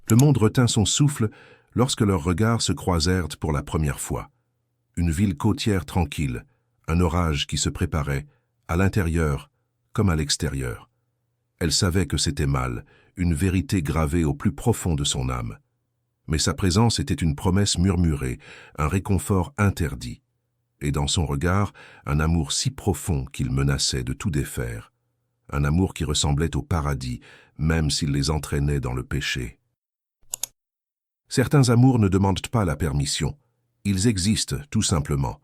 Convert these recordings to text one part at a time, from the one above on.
Le monde retint son souffle lorsque leurs regards se croisèrent pour la première fois. Une ville côtière tranquille, un orage qui se préparait, à l'intérieur comme à l'extérieur. Elle savait que c'était mal, une vérité gravée au plus profond de son âme. Mais sa présence était une promesse murmurée, un réconfort interdit. Et dans son regard, un amour si profond qu'il menaçait de tout défaire. Un amour qui ressemblait au paradis, même s'il les entraînait dans le péché. Certains amours ne demandent pas la permission. Ils existent, tout simplement.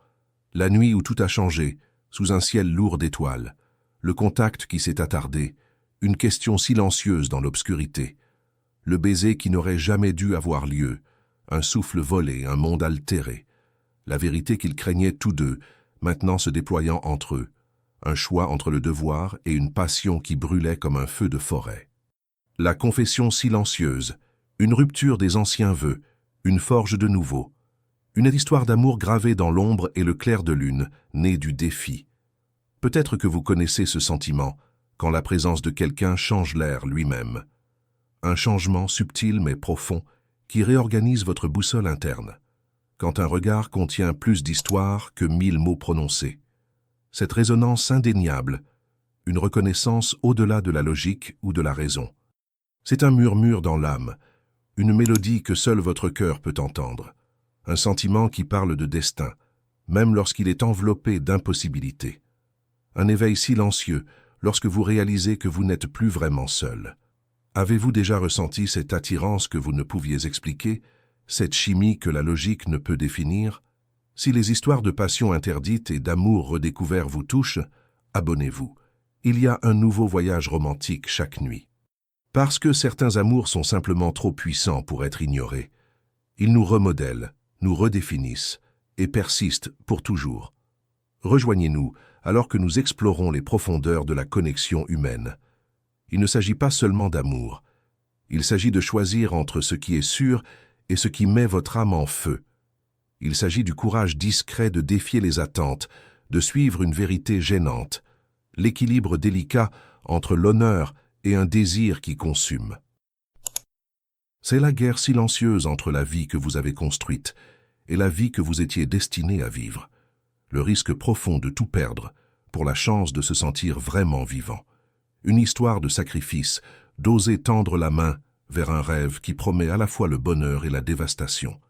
La nuit où tout a changé, sous un ciel lourd d'étoiles. Le contact qui s'est attardé, une question silencieuse dans l'obscurité. Le baiser qui n'aurait jamais dû avoir lieu, un souffle volé, un monde altéré. La vérité qu'ils craignaient tous deux, maintenant se déployant entre eux. Un choix entre le devoir et une passion qui brûlait comme un feu de forêt. La confession silencieuse, une rupture des anciens vœux, une forge de nouveau. Une histoire d'amour gravée dans l'ombre et le clair de lune, née du défi. Peut-être que vous connaissez ce sentiment, quand la présence de quelqu'un change l'air lui-même. Un changement subtil mais profond, qui réorganise votre boussole interne. Quand un regard contient plus d'histoire que 1000 mots prononcés. Cette résonance indéniable, une reconnaissance au-delà de la logique ou de la raison. C'est un murmure dans l'âme, une mélodie que seul votre cœur peut entendre, un sentiment qui parle de destin, même lorsqu'il est enveloppé d'impossibilités. Un éveil silencieux lorsque vous réalisez que vous n'êtes plus vraiment seul. Avez-vous déjà ressenti cette attirance que vous ne pouviez expliquer, cette chimie que la logique ne peut définir? Si les histoires de passion interdite et d'amour redécouvert vous touchent, abonnez-vous. Il y a un nouveau voyage romantique chaque nuit. Parce que certains amours sont simplement trop puissants pour être ignorés. Ils nous remodèlent, nous redéfinissent et persistent pour toujours. Rejoignez-nous alors que nous explorons les profondeurs de la connexion humaine. Il ne s'agit pas seulement d'amour. Il s'agit de choisir entre ce qui est sûr et ce qui met votre âme en feu. Il s'agit du courage discret de défier les attentes, de suivre une vérité gênante, l'équilibre délicat entre l'honneur et un désir qui consume. C'est la guerre silencieuse entre la vie que vous avez construite et la vie que vous étiez destiné à vivre. Le risque profond de tout perdre pour la chance de se sentir vraiment vivant. Une histoire de sacrifice, d'oser tendre la main vers un rêve qui promet à la fois le bonheur et la dévastation.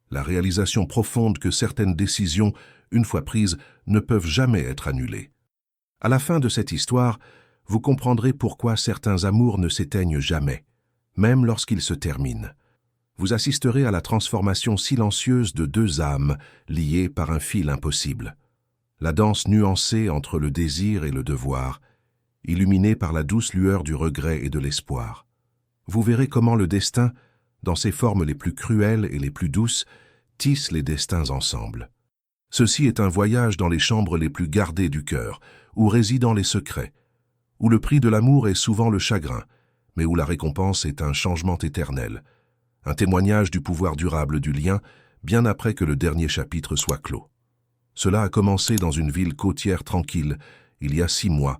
La réalisation profonde que certaines décisions, une fois prises, ne peuvent jamais être annulées. À la fin de cette histoire, vous comprendrez pourquoi certains amours ne s'éteignent jamais, même lorsqu'ils se terminent. Vous assisterez à la transformation silencieuse de deux âmes liées par un fil impossible. La danse nuancée entre le désir et le devoir, illuminée par la douce lueur du regret et de l'espoir. Vous verrez comment le destin, dans ses formes les plus cruelles et les plus douces, tisse les destins ensemble. Ceci est un voyage dans les chambres les plus gardées du cœur, où résident les secrets, où le prix de l'amour est souvent le chagrin, mais où la récompense est un changement éternel, un témoignage du pouvoir durable du lien, bien après que le dernier chapitre soit clos. Cela a commencé dans une ville côtière tranquille, il y a 6 mois,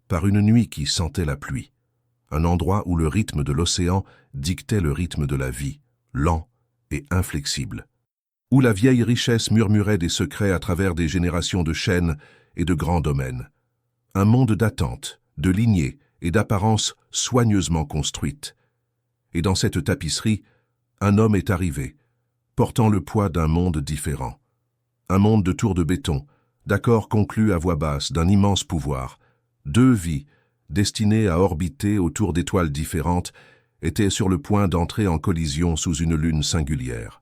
par une nuit qui sentait la pluie. Un endroit où le rythme de l'océan dictait le rythme de la vie, lent et inflexible. Où la vieille richesse murmurait des secrets à travers des générations de chênes et de grands domaines. Un monde d'attente, de lignées et d'apparences soigneusement construites. Et dans cette tapisserie, un homme est arrivé, portant le poids d'un monde différent. Un monde de tours de béton, d'accords conclus à voix basse, d'un immense pouvoir. 2 vies, destinées à orbiter autour d'étoiles différentes, étaient sur le point d'entrer en collision sous une lune singulière.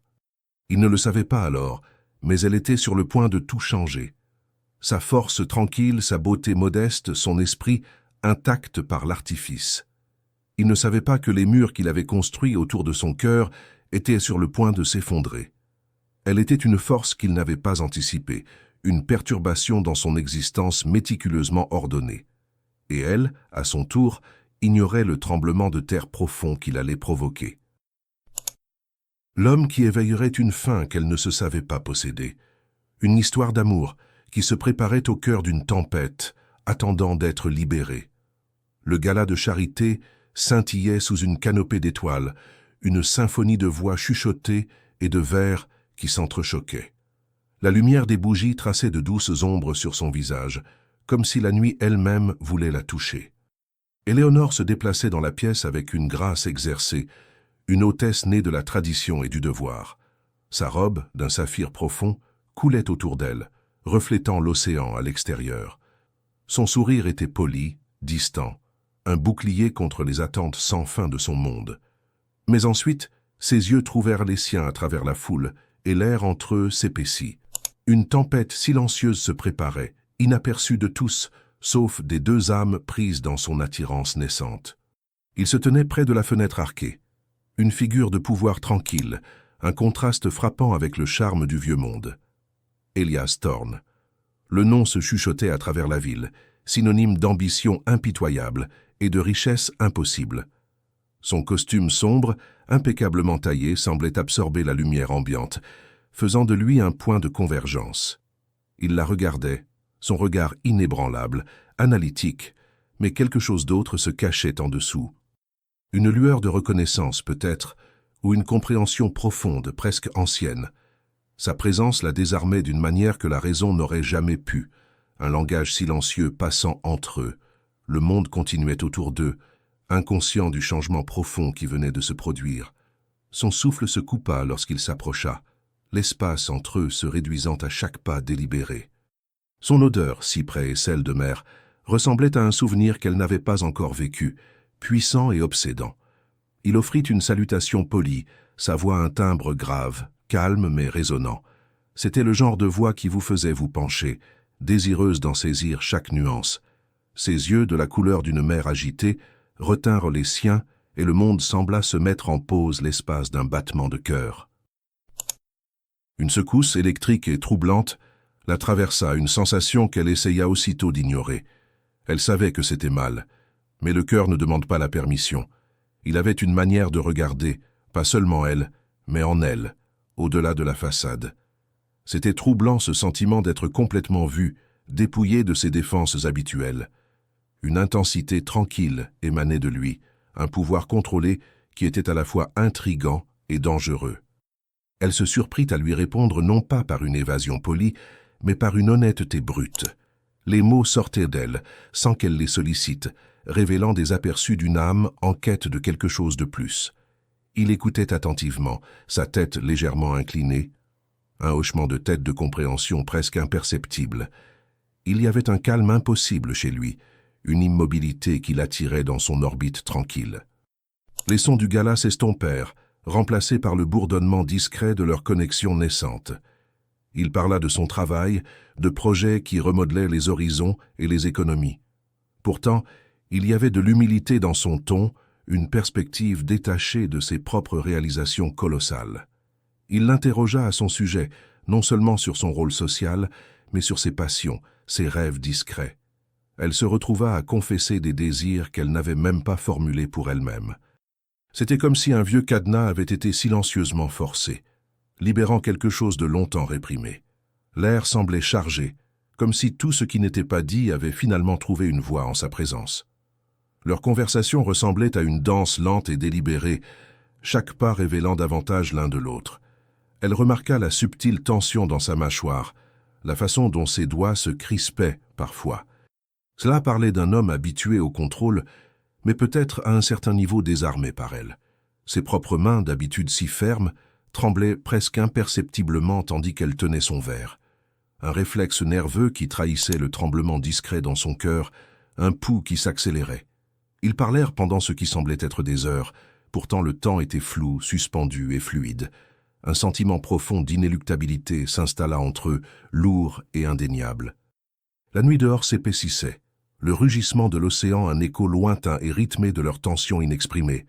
Il ne le savait pas alors, mais elle était sur le point de tout changer. Sa force tranquille, sa beauté modeste, son esprit intact par l'artifice. Il ne savait pas que les murs qu'il avait construits autour de son cœur étaient sur le point de s'effondrer. Elle était une force qu'il n'avait pas anticipée, une perturbation dans son existence méticuleusement ordonnée. Et elle, à son tour, ignorait le tremblement de terre profond qu'il allait provoquer. L'homme qui éveillerait une faim qu'elle ne se savait pas posséder. Une histoire d'amour qui se préparait au cœur d'une tempête, attendant d'être libérée. Le gala de charité scintillait sous une canopée d'étoiles, une symphonie de voix chuchotées et de vers qui s'entrechoquaient. La lumière des bougies traçait de douces ombres sur son visage, comme si la nuit elle-même voulait la toucher. Éléonore se déplaçait dans la pièce avec une grâce exercée, une hôtesse née de la tradition et du devoir. Sa robe, d'un saphir profond, coulait autour d'elle, reflétant l'océan à l'extérieur. Son sourire était poli, distant, un bouclier contre les attentes sans fin de son monde. Mais ensuite, ses yeux trouvèrent les siens à travers la foule, et l'air entre eux s'épaissit. Une tempête silencieuse se préparait, inaperçue de tous, sauf des deux âmes prises dans son attirance naissante. Il se tenait près de la fenêtre arquée, une figure de pouvoir tranquille, un contraste frappant avec le charme du vieux monde. Elias Thorne. Le nom se chuchotait à travers la ville, synonyme d'ambition impitoyable et de richesse impossible. Son costume sombre, impeccablement taillé, semblait absorber la lumière ambiante, faisant de lui un point de convergence. Il la regardait, son regard inébranlable, analytique, mais quelque chose d'autre se cachait en dessous. Une lueur de reconnaissance peut-être, ou une compréhension profonde, presque ancienne. Sa présence la désarmait d'une manière que la raison n'aurait jamais pu, un langage silencieux passant entre eux. Le monde continuait autour d'eux, inconscient du changement profond qui venait de se produire. Son souffle se coupa lorsqu'il s'approcha, l'espace entre eux se réduisant à chaque pas délibéré. Son odeur, cyprès et sel de mer, ressemblait à un souvenir qu'elle n'avait pas encore vécu, puissant et obsédant. Il offrit une salutation polie, sa voix un timbre grave, calme mais résonnant. C'était le genre de voix qui vous faisait vous pencher, désireuse d'en saisir chaque nuance. Ses yeux, de la couleur d'une mer agitée, retinrent les siens et le monde sembla se mettre en pause l'espace d'un battement de cœur. Une secousse électrique et troublante la traversa, une sensation qu'elle essaya aussitôt d'ignorer. Elle savait que c'était mal, mais le cœur ne demande pas la permission. Il avait une manière de regarder, pas seulement elle, mais en elle, au-delà de la façade. C'était troublant ce sentiment d'être complètement vu, dépouillé de ses défenses habituelles. Une intensité tranquille émanait de lui, un pouvoir contrôlé qui était à la fois intrigant et dangereux. Elle se surprit à lui répondre non pas par une évasion polie, mais par une honnêteté brute. Les mots sortaient d'elle, sans qu'elle les sollicite, révélant des aperçus d'une âme en quête de quelque chose de plus. Il écoutait attentivement, sa tête légèrement inclinée, un hochement de tête de compréhension presque imperceptible. Il y avait un calme impossible chez lui, une immobilité qui l'attirait dans son orbite tranquille. Les sons du gala s'estompèrent, remplacés par le bourdonnement discret de leur connexion naissante. Il parla de son travail, de projets qui remodelaient les horizons et les économies. Pourtant, il y avait de l'humilité dans son ton, une perspective détachée de ses propres réalisations colossales. Il l'interrogea à son sujet, non seulement sur son rôle social, mais sur ses passions, ses rêves discrets. Elle se retrouva à confesser des désirs qu'elle n'avait même pas formulés pour elle-même. C'était comme si un vieux cadenas avait été silencieusement forcé, libérant quelque chose de longtemps réprimé. L'air semblait chargé, comme si tout ce qui n'était pas dit avait finalement trouvé une voix en sa présence. Leur conversation ressemblait à une danse lente et délibérée, chaque pas révélant davantage l'un de l'autre. Elle remarqua la subtile tension dans sa mâchoire, la façon dont ses doigts se crispaient parfois. Cela parlait d'un homme habitué au contrôle, mais peut-être à un certain niveau désarmé par elle. Ses propres mains, d'habitude si fermes, tremblaient presque imperceptiblement tandis qu'elle tenait son verre. Un réflexe nerveux qui trahissait le tremblement discret dans son cœur, un pouls qui s'accélérait. Ils parlèrent pendant ce qui semblait être des heures, pourtant le temps était flou, suspendu et fluide. Un sentiment profond d'inéluctabilité s'installa entre eux, lourd et indéniable. La nuit dehors s'épaississait, le rugissement de l'océan un écho lointain et rythmé de leur tension inexprimée.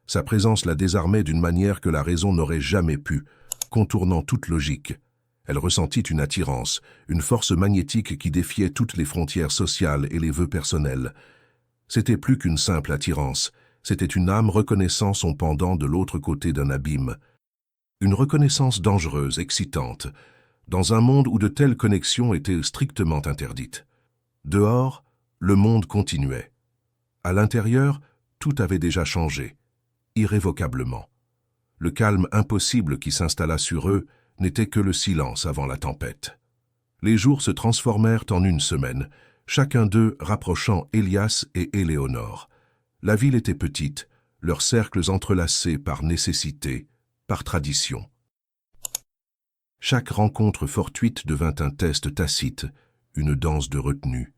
Sa présence la désarmait d'une manière que la raison n'aurait jamais pu, contournant toute logique. Elle ressentit une attirance, une force magnétique qui défiait toutes les frontières sociales et les vœux personnels. C'était plus qu'une simple attirance, c'était une âme reconnaissant son pendant de l'autre côté d'un abîme. Une reconnaissance dangereuse, excitante, dans un monde où de telles connexions étaient strictement interdites. Dehors, le monde continuait. À l'intérieur, tout avait déjà changé, irrévocablement. Le calme impossible qui s'installa sur eux n'était que le silence avant la tempête. Les jours se transformèrent en une semaine, chacun d'eux rapprochant Elias et Éléonore. La ville était petite, leurs cercles entrelacés par nécessité, par tradition. Chaque rencontre fortuite devint un test tacite, une danse de retenue.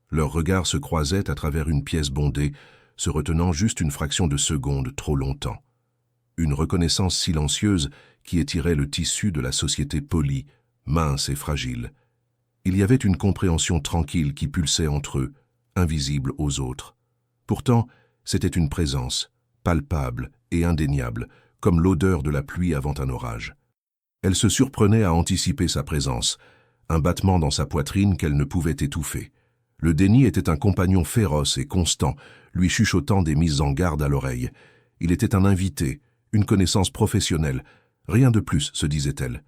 Leurs regards se croisaient à travers une pièce bondée, se retenant juste une fraction de seconde trop longtemps. Une reconnaissance silencieuse qui étirait le tissu de la société polie, mince et fragile. Il y avait une compréhension tranquille qui pulsait entre eux, invisible aux autres. Pourtant, c'était une présence, palpable et indéniable, comme l'odeur de la pluie avant un orage. Elle se surprenait à anticiper sa présence, un battement dans sa poitrine qu'elle ne pouvait étouffer. Le déni était un compagnon féroce et constant, lui chuchotant des mises en garde à l'oreille. Il était un invité, une connaissance professionnelle, rien de plus, se disait-elle.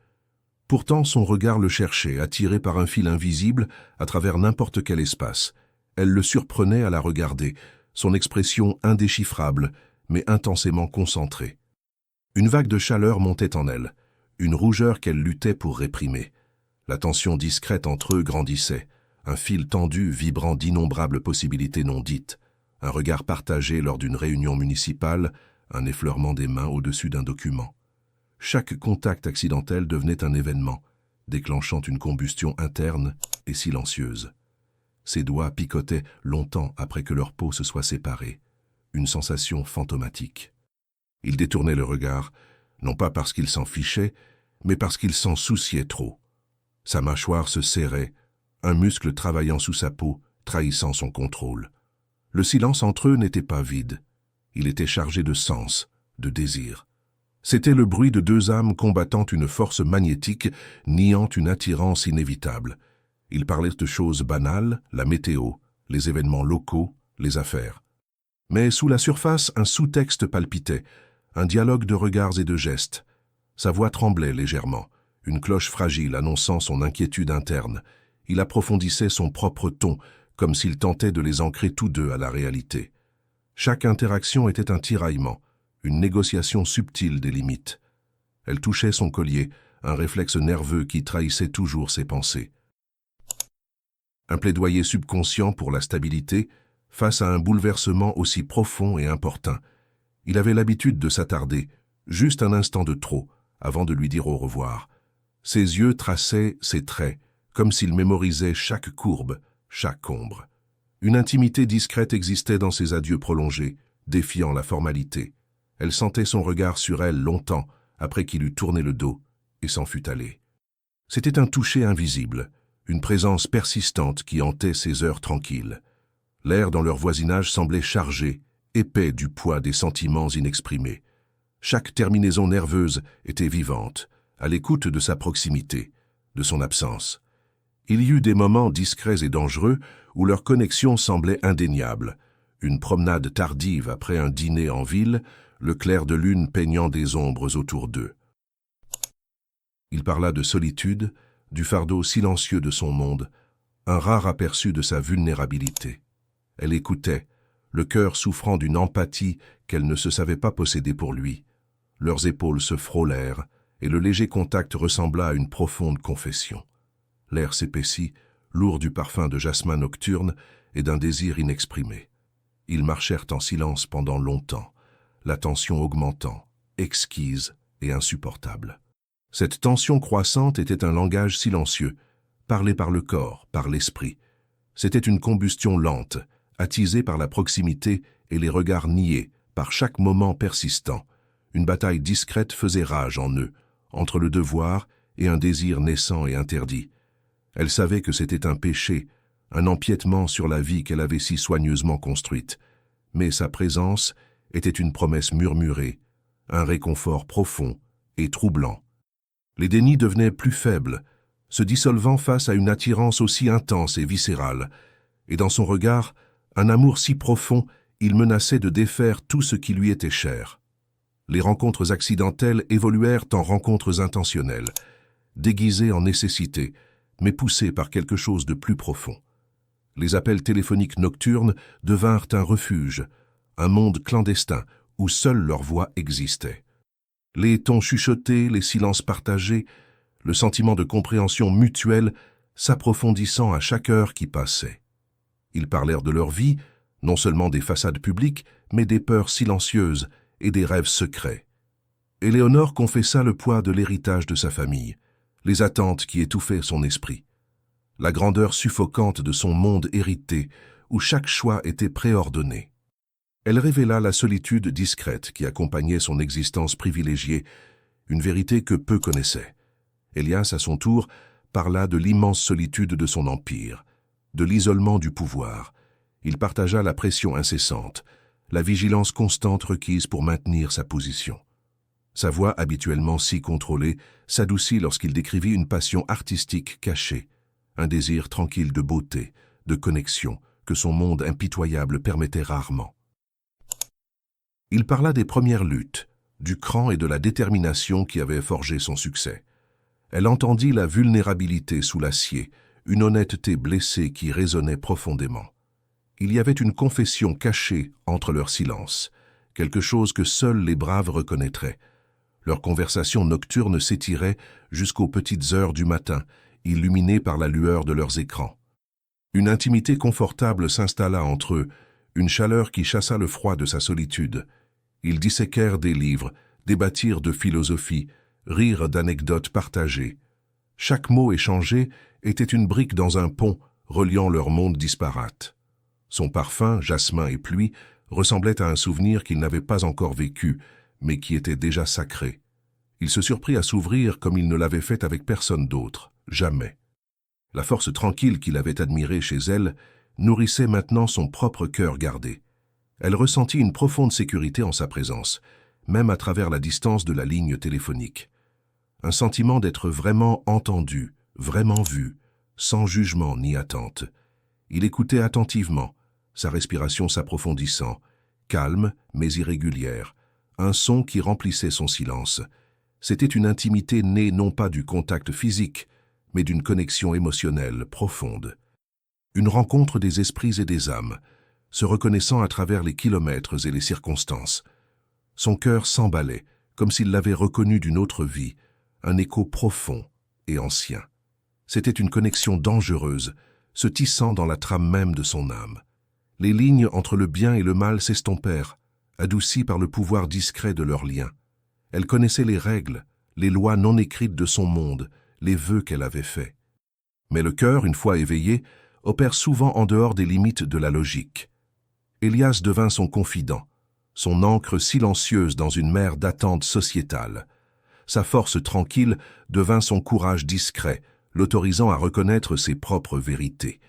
Pourtant, son regard le cherchait, attiré par un fil invisible à travers n'importe quel espace. Elle le surprenait à la regarder, son expression indéchiffrable, mais intensément concentrée. Une vague de chaleur montait en elle, une rougeur qu'elle luttait pour réprimer. La tension discrète entre eux grandissait, un fil tendu vibrant d'innombrables possibilités non dites, un regard partagé lors d'une réunion municipale, un effleurement des mains au-dessus d'un document. Chaque contact accidentel devenait un événement, déclenchant une combustion interne et silencieuse. Ses doigts picotaient longtemps après que leur peau se soit séparée, une sensation fantomatique. Il détournait le regard, non pas parce qu'il s'en fichait, mais parce qu'il s'en souciait trop. Sa mâchoire se serrait, un muscle travaillant sous sa peau, trahissant son contrôle. Le silence entre eux n'était pas vide. Il était chargé de sens, de désir. C'était le bruit de deux âmes combattant une force magnétique, niant une attirance inévitable. Ils parlaient de choses banales, la météo, les événements locaux, les affaires. Mais sous la surface, un sous-texte palpitait, un dialogue de regards et de gestes. Sa voix tremblait légèrement, une cloche fragile annonçant son inquiétude interne. Il approfondissait son propre ton, comme s'il tentait de les ancrer tous deux à la réalité. Chaque interaction était un tiraillement, une négociation subtile des limites. Elle touchait son collier, un réflexe nerveux qui trahissait toujours ses pensées. Un plaidoyer subconscient pour la stabilité, face à un bouleversement aussi profond et importun. Il avait l'habitude de s'attarder, juste un instant de trop, avant de lui dire au revoir. Ses yeux traçaient ses traits, comme s'il mémorisait chaque courbe, chaque ombre. Une intimité discrète existait dans ses adieux prolongés, défiant la formalité. Elle sentait son regard sur elle longtemps, après qu'il eut tourné le dos, et s'en fût allé. C'était un toucher invisible, une présence persistante qui hantait ses heures tranquilles. L'air dans leur voisinage semblait chargé, épais du poids des sentiments inexprimés. Chaque terminaison nerveuse était vivante, à l'écoute de sa proximité, de son absence. Il y eut des moments discrets et dangereux où leur connexion semblait indéniable. Une promenade tardive après un dîner en ville, le clair de lune peignant des ombres autour d'eux. Il parla de solitude, du fardeau silencieux de son monde, un rare aperçu de sa vulnérabilité. Elle écoutait, le cœur souffrant d'une empathie qu'elle ne se savait pas posséder pour lui. Leurs épaules se frôlèrent, et le léger contact ressembla à une profonde confession. L'air s'épaissit, lourd du parfum de jasmin nocturne et d'un désir inexprimé. Ils marchèrent en silence pendant longtemps, la tension augmentant, exquise et insupportable. Cette tension croissante était un langage silencieux, parlé par le corps, par l'esprit. C'était une combustion lente, attisée par la proximité et les regards niés, par chaque moment persistant. Une bataille discrète faisait rage en eux, entre le devoir et un désir naissant et interdit. Elle savait que c'était un péché, un empiètement sur la vie qu'elle avait si soigneusement construite. Mais sa présence était une promesse murmurée, un réconfort profond et troublant. Les dénis devenaient plus faibles, se dissolvant face à une attirance aussi intense et viscérale, et dans son regard, un amour si profond, il menaçait de défaire tout ce qui lui était cher. Les rencontres accidentelles évoluèrent en rencontres intentionnelles, déguisées en nécessité, mais poussées par quelque chose de plus profond. Les appels téléphoniques nocturnes devinrent un refuge, un monde clandestin où seule leur voix existait. Les tons chuchotés, les silences partagés, le sentiment de compréhension mutuelle s'approfondissant à chaque heure qui passait. Ils parlèrent de leur vie, non seulement des façades publiques, mais des peurs silencieuses et des rêves secrets. Éléonore confessa le poids de l'héritage de sa famille, les attentes qui étouffaient son esprit, la grandeur suffocante de son monde hérité, où chaque choix était préordonné. Elle révéla la solitude discrète qui accompagnait son existence privilégiée, une vérité que peu connaissaient. Elias, à son tour, parla de l'immense solitude de son empire, de l'isolement du pouvoir. Il partagea la pression incessante, la vigilance constante requise pour maintenir sa position. Sa voix, habituellement si contrôlée, s'adoucit lorsqu'il décrivit une passion artistique cachée, un désir tranquille de beauté, de connexion, que son monde impitoyable permettait rarement. Il parla des premières luttes, du cran et de la détermination qui avaient forgé son succès. Elle entendit la vulnérabilité sous l'acier, une honnêteté blessée qui résonnait profondément. Il y avait une confession cachée entre leurs silences, quelque chose que seuls les braves reconnaîtraient. Leurs conversations nocturnes s'étiraient jusqu'aux petites heures du matin, illuminées par la lueur de leurs écrans. Une intimité confortable s'installa entre eux, une chaleur qui chassa le froid de sa solitude. Ils disséquèrent des livres, débattirent de philosophie, rirent d'anecdotes partagées. Chaque mot échangé était une brique dans un pont reliant leurs mondes disparates. Son parfum, jasmin et pluie, ressemblait à un souvenir qu'il n'avait pas encore vécu, mais qui était déjà sacré. Il se surprit à s'ouvrir comme il ne l'avait fait avec personne d'autre, jamais. La force tranquille qu'il avait admirée chez elle nourrissait maintenant son propre cœur gardé. Elle ressentit une profonde sécurité en sa présence, même à travers la distance de la ligne téléphonique. Un sentiment d'être vraiment entendu, vraiment vu, sans jugement ni attente. Il écoutait attentivement, sa respiration s'approfondissant, calme mais irrégulière, un son qui remplissait son silence. C'était une intimité née non pas du contact physique, mais d'une connexion émotionnelle profonde. Une rencontre des esprits et des âmes, se reconnaissant à travers les kilomètres et les circonstances. Son cœur s'emballait, comme s'il l'avait reconnu d'une autre vie, un écho profond et ancien. C'était une connexion dangereuse, se tissant dans la trame même de son âme. Les lignes entre le bien et le mal s'estompèrent, adoucies par le pouvoir discret de leur lien. Elle connaissait les règles, les lois non écrites de son monde, les vœux qu'elle avait faits. Mais le cœur, une fois éveillé, opère souvent en dehors des limites de la logique. Elias devint son confident, son ancre silencieuse dans une mer d'attente sociétale. Sa force tranquille devint son courage discret, l'autorisant à reconnaître ses propres vérités.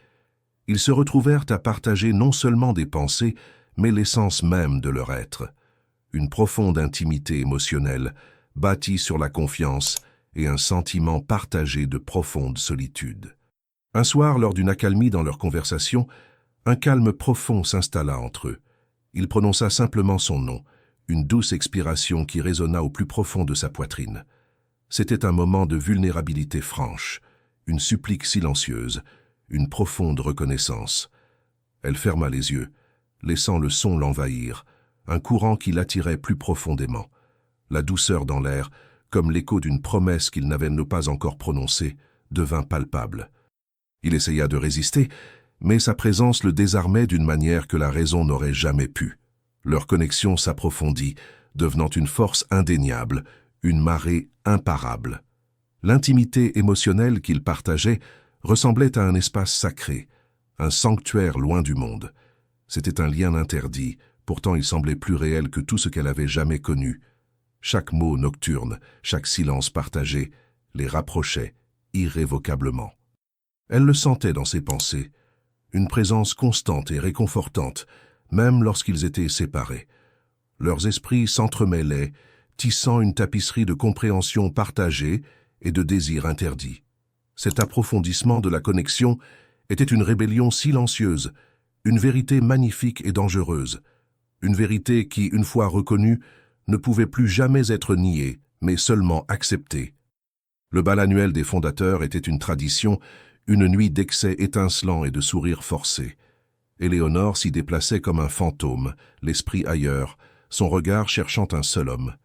Ils se retrouvèrent à partager non seulement des pensées, mais l'essence même de leur être. Une profonde intimité émotionnelle, bâtie sur la confiance et un sentiment partagé de profonde solitude. Un soir, lors d'une accalmie dans leur conversation, un calme profond s'installa entre eux. Il prononça simplement son nom, une douce expiration qui résonna au plus profond de sa poitrine. C'était un moment de vulnérabilité franche, une supplique silencieuse, une profonde reconnaissance. Elle ferma les yeux, laissant le son l'envahir, un courant qui l'attirait plus profondément. La douceur dans l'air, comme l'écho d'une promesse qu'il n'avait pas encore prononcée, devint palpable. Il essaya de résister, mais sa présence le désarmait d'une manière que la raison n'aurait jamais pu. Leur connexion s'approfondit, devenant une force indéniable, une marée imparable. L'intimité émotionnelle qu'ils partageaient ressemblait à un espace sacré, un sanctuaire loin du monde. C'était un lien interdit, pourtant il semblait plus réel que tout ce qu'elle avait jamais connu. Chaque mot nocturne, chaque silence partagé, les rapprochait irrévocablement. Elle le sentait dans ses pensées, une présence constante et réconfortante, même lorsqu'ils étaient séparés. Leurs esprits s'entremêlaient, tissant une tapisserie de compréhension partagée et de désirs interdits. Cet approfondissement de la connexion était une rébellion silencieuse, une vérité magnifique et dangereuse, une vérité qui, une fois reconnue, ne pouvait plus jamais être niée, mais seulement acceptée. Le bal annuel des fondateurs était une tradition, une nuit d'excès étincelant et de sourires forcés. Éléonore s'y déplaçait comme un fantôme, l'esprit ailleurs, son regard cherchant un seul homme.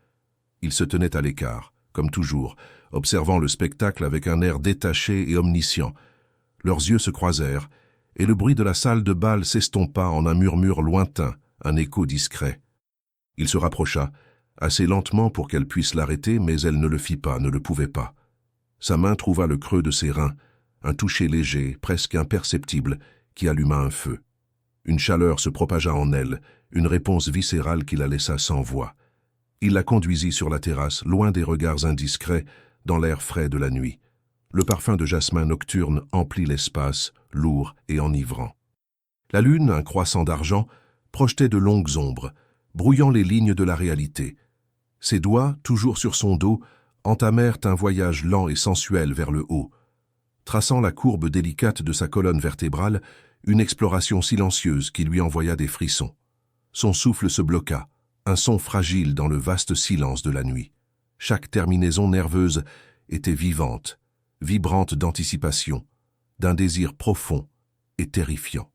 Ils se tenaient à l'écart, comme toujours, observant le spectacle avec un air détaché et omniscient. Leurs yeux se croisèrent, et le bruit de la salle de bal s'estompa en un murmure lointain, un écho discret. Il se rapprocha, assez lentement pour qu'elle puisse l'arrêter, mais elle ne le fit pas, ne le pouvait pas. Sa main trouva le creux de ses reins, un toucher léger, presque imperceptible, qui alluma un feu. Une chaleur se propagea en elle, une réponse viscérale qui la laissa sans voix. Il la conduisit sur la terrasse, loin des regards indiscrets, dans l'air frais de la nuit. Le parfum de jasmin nocturne emplit l'espace, lourd et enivrant. La lune, un croissant d'argent, projetait de longues ombres, brouillant les lignes de la réalité. Ses doigts, toujours sur son dos, entamèrent un voyage lent et sensuel vers le haut. Traçant la courbe délicate de sa colonne vertébrale, une exploration silencieuse qui lui envoya des frissons. Son souffle se bloqua, un son fragile dans le vaste silence de la nuit. Chaque terminaison nerveuse était vivante, vibrante d'anticipation, d'un désir profond et terrifiant.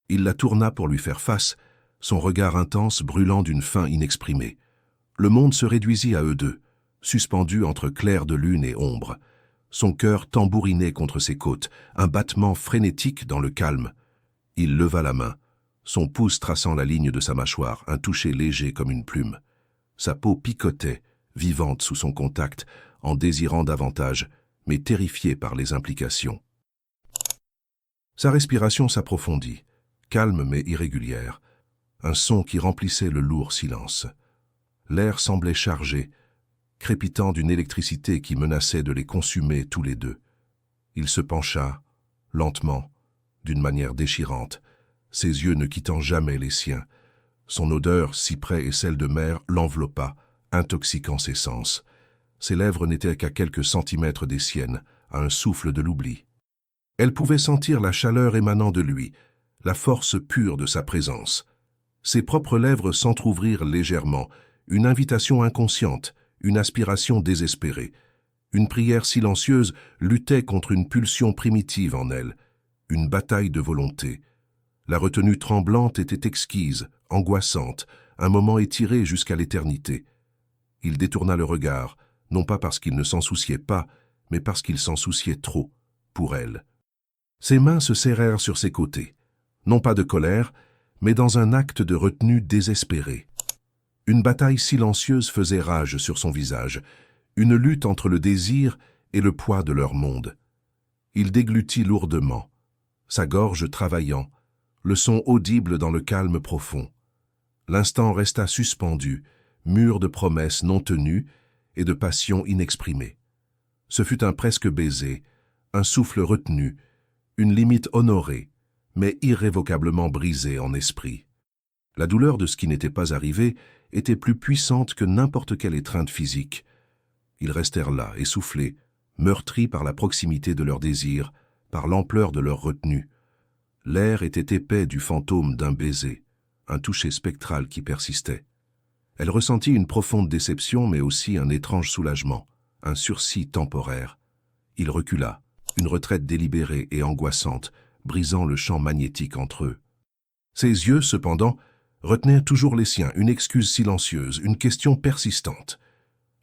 Il la tourna pour lui faire face, son regard intense brûlant d'une faim inexprimée. Le monde se réduisit à eux deux, suspendus entre clair de lune et ombre. Son cœur tambourinait contre ses côtes, un battement frénétique dans le calme. Il leva la main, son pouce traçant la ligne de sa mâchoire, un toucher léger comme une plume. Sa peau picotait, vivante sous son contact, en désirant davantage, mais terrifiée par les implications. Sa respiration s'approfondit, calme mais irrégulière, un son qui remplissait le lourd silence. L'air semblait chargé, crépitant d'une électricité qui menaçait de les consumer tous les deux. Il se pencha, lentement, d'une manière déchirante, ses yeux ne quittant jamais les siens. Son odeur, cyprès et sel de mer, l'enveloppa, intoxiquant ses sens. Ses lèvres n'étaient qu'à quelques centimètres des siennes, à un souffle de l'oubli. Elle pouvait sentir la chaleur émanant de lui, la force pure de sa présence. Ses propres lèvres s'entr'ouvrirent légèrement, une invitation inconsciente, une aspiration désespérée. Une prière silencieuse luttait contre une pulsion primitive en elle, une bataille de volonté. La retenue tremblante était exquise, angoissante, un moment étiré jusqu'à l'éternité. Il détourna le regard, non pas parce qu'il ne s'en souciait pas, mais parce qu'il s'en souciait trop, pour elle. Ses mains se serrèrent sur ses côtés, non pas de colère, mais dans un acte de retenue désespérée. Une bataille silencieuse faisait rage sur son visage, une lutte entre le désir et le poids de leur monde. Il déglutit lourdement, sa gorge travaillant, le son audible dans le calme profond. L'instant resta suspendu, mur de promesses non tenues et de passions inexprimées. Ce fut un presque baiser, un souffle retenu, une limite honorée, mais irrévocablement brisée en esprit. La douleur de ce qui n'était pas arrivé était plus puissante que n'importe quelle étreinte physique. Ils restèrent là, essoufflés, meurtris par la proximité de leur désir, par l'ampleur de leur retenue. L'air était épais du fantôme d'un baiser, un toucher spectral qui persistait. Elle ressentit une profonde déception, mais aussi un étrange soulagement, un sursis temporaire. Il recula, une retraite délibérée et angoissante, brisant le champ magnétique entre eux. Ses yeux, cependant, retenaient toujours les siens, une excuse silencieuse, une question persistante.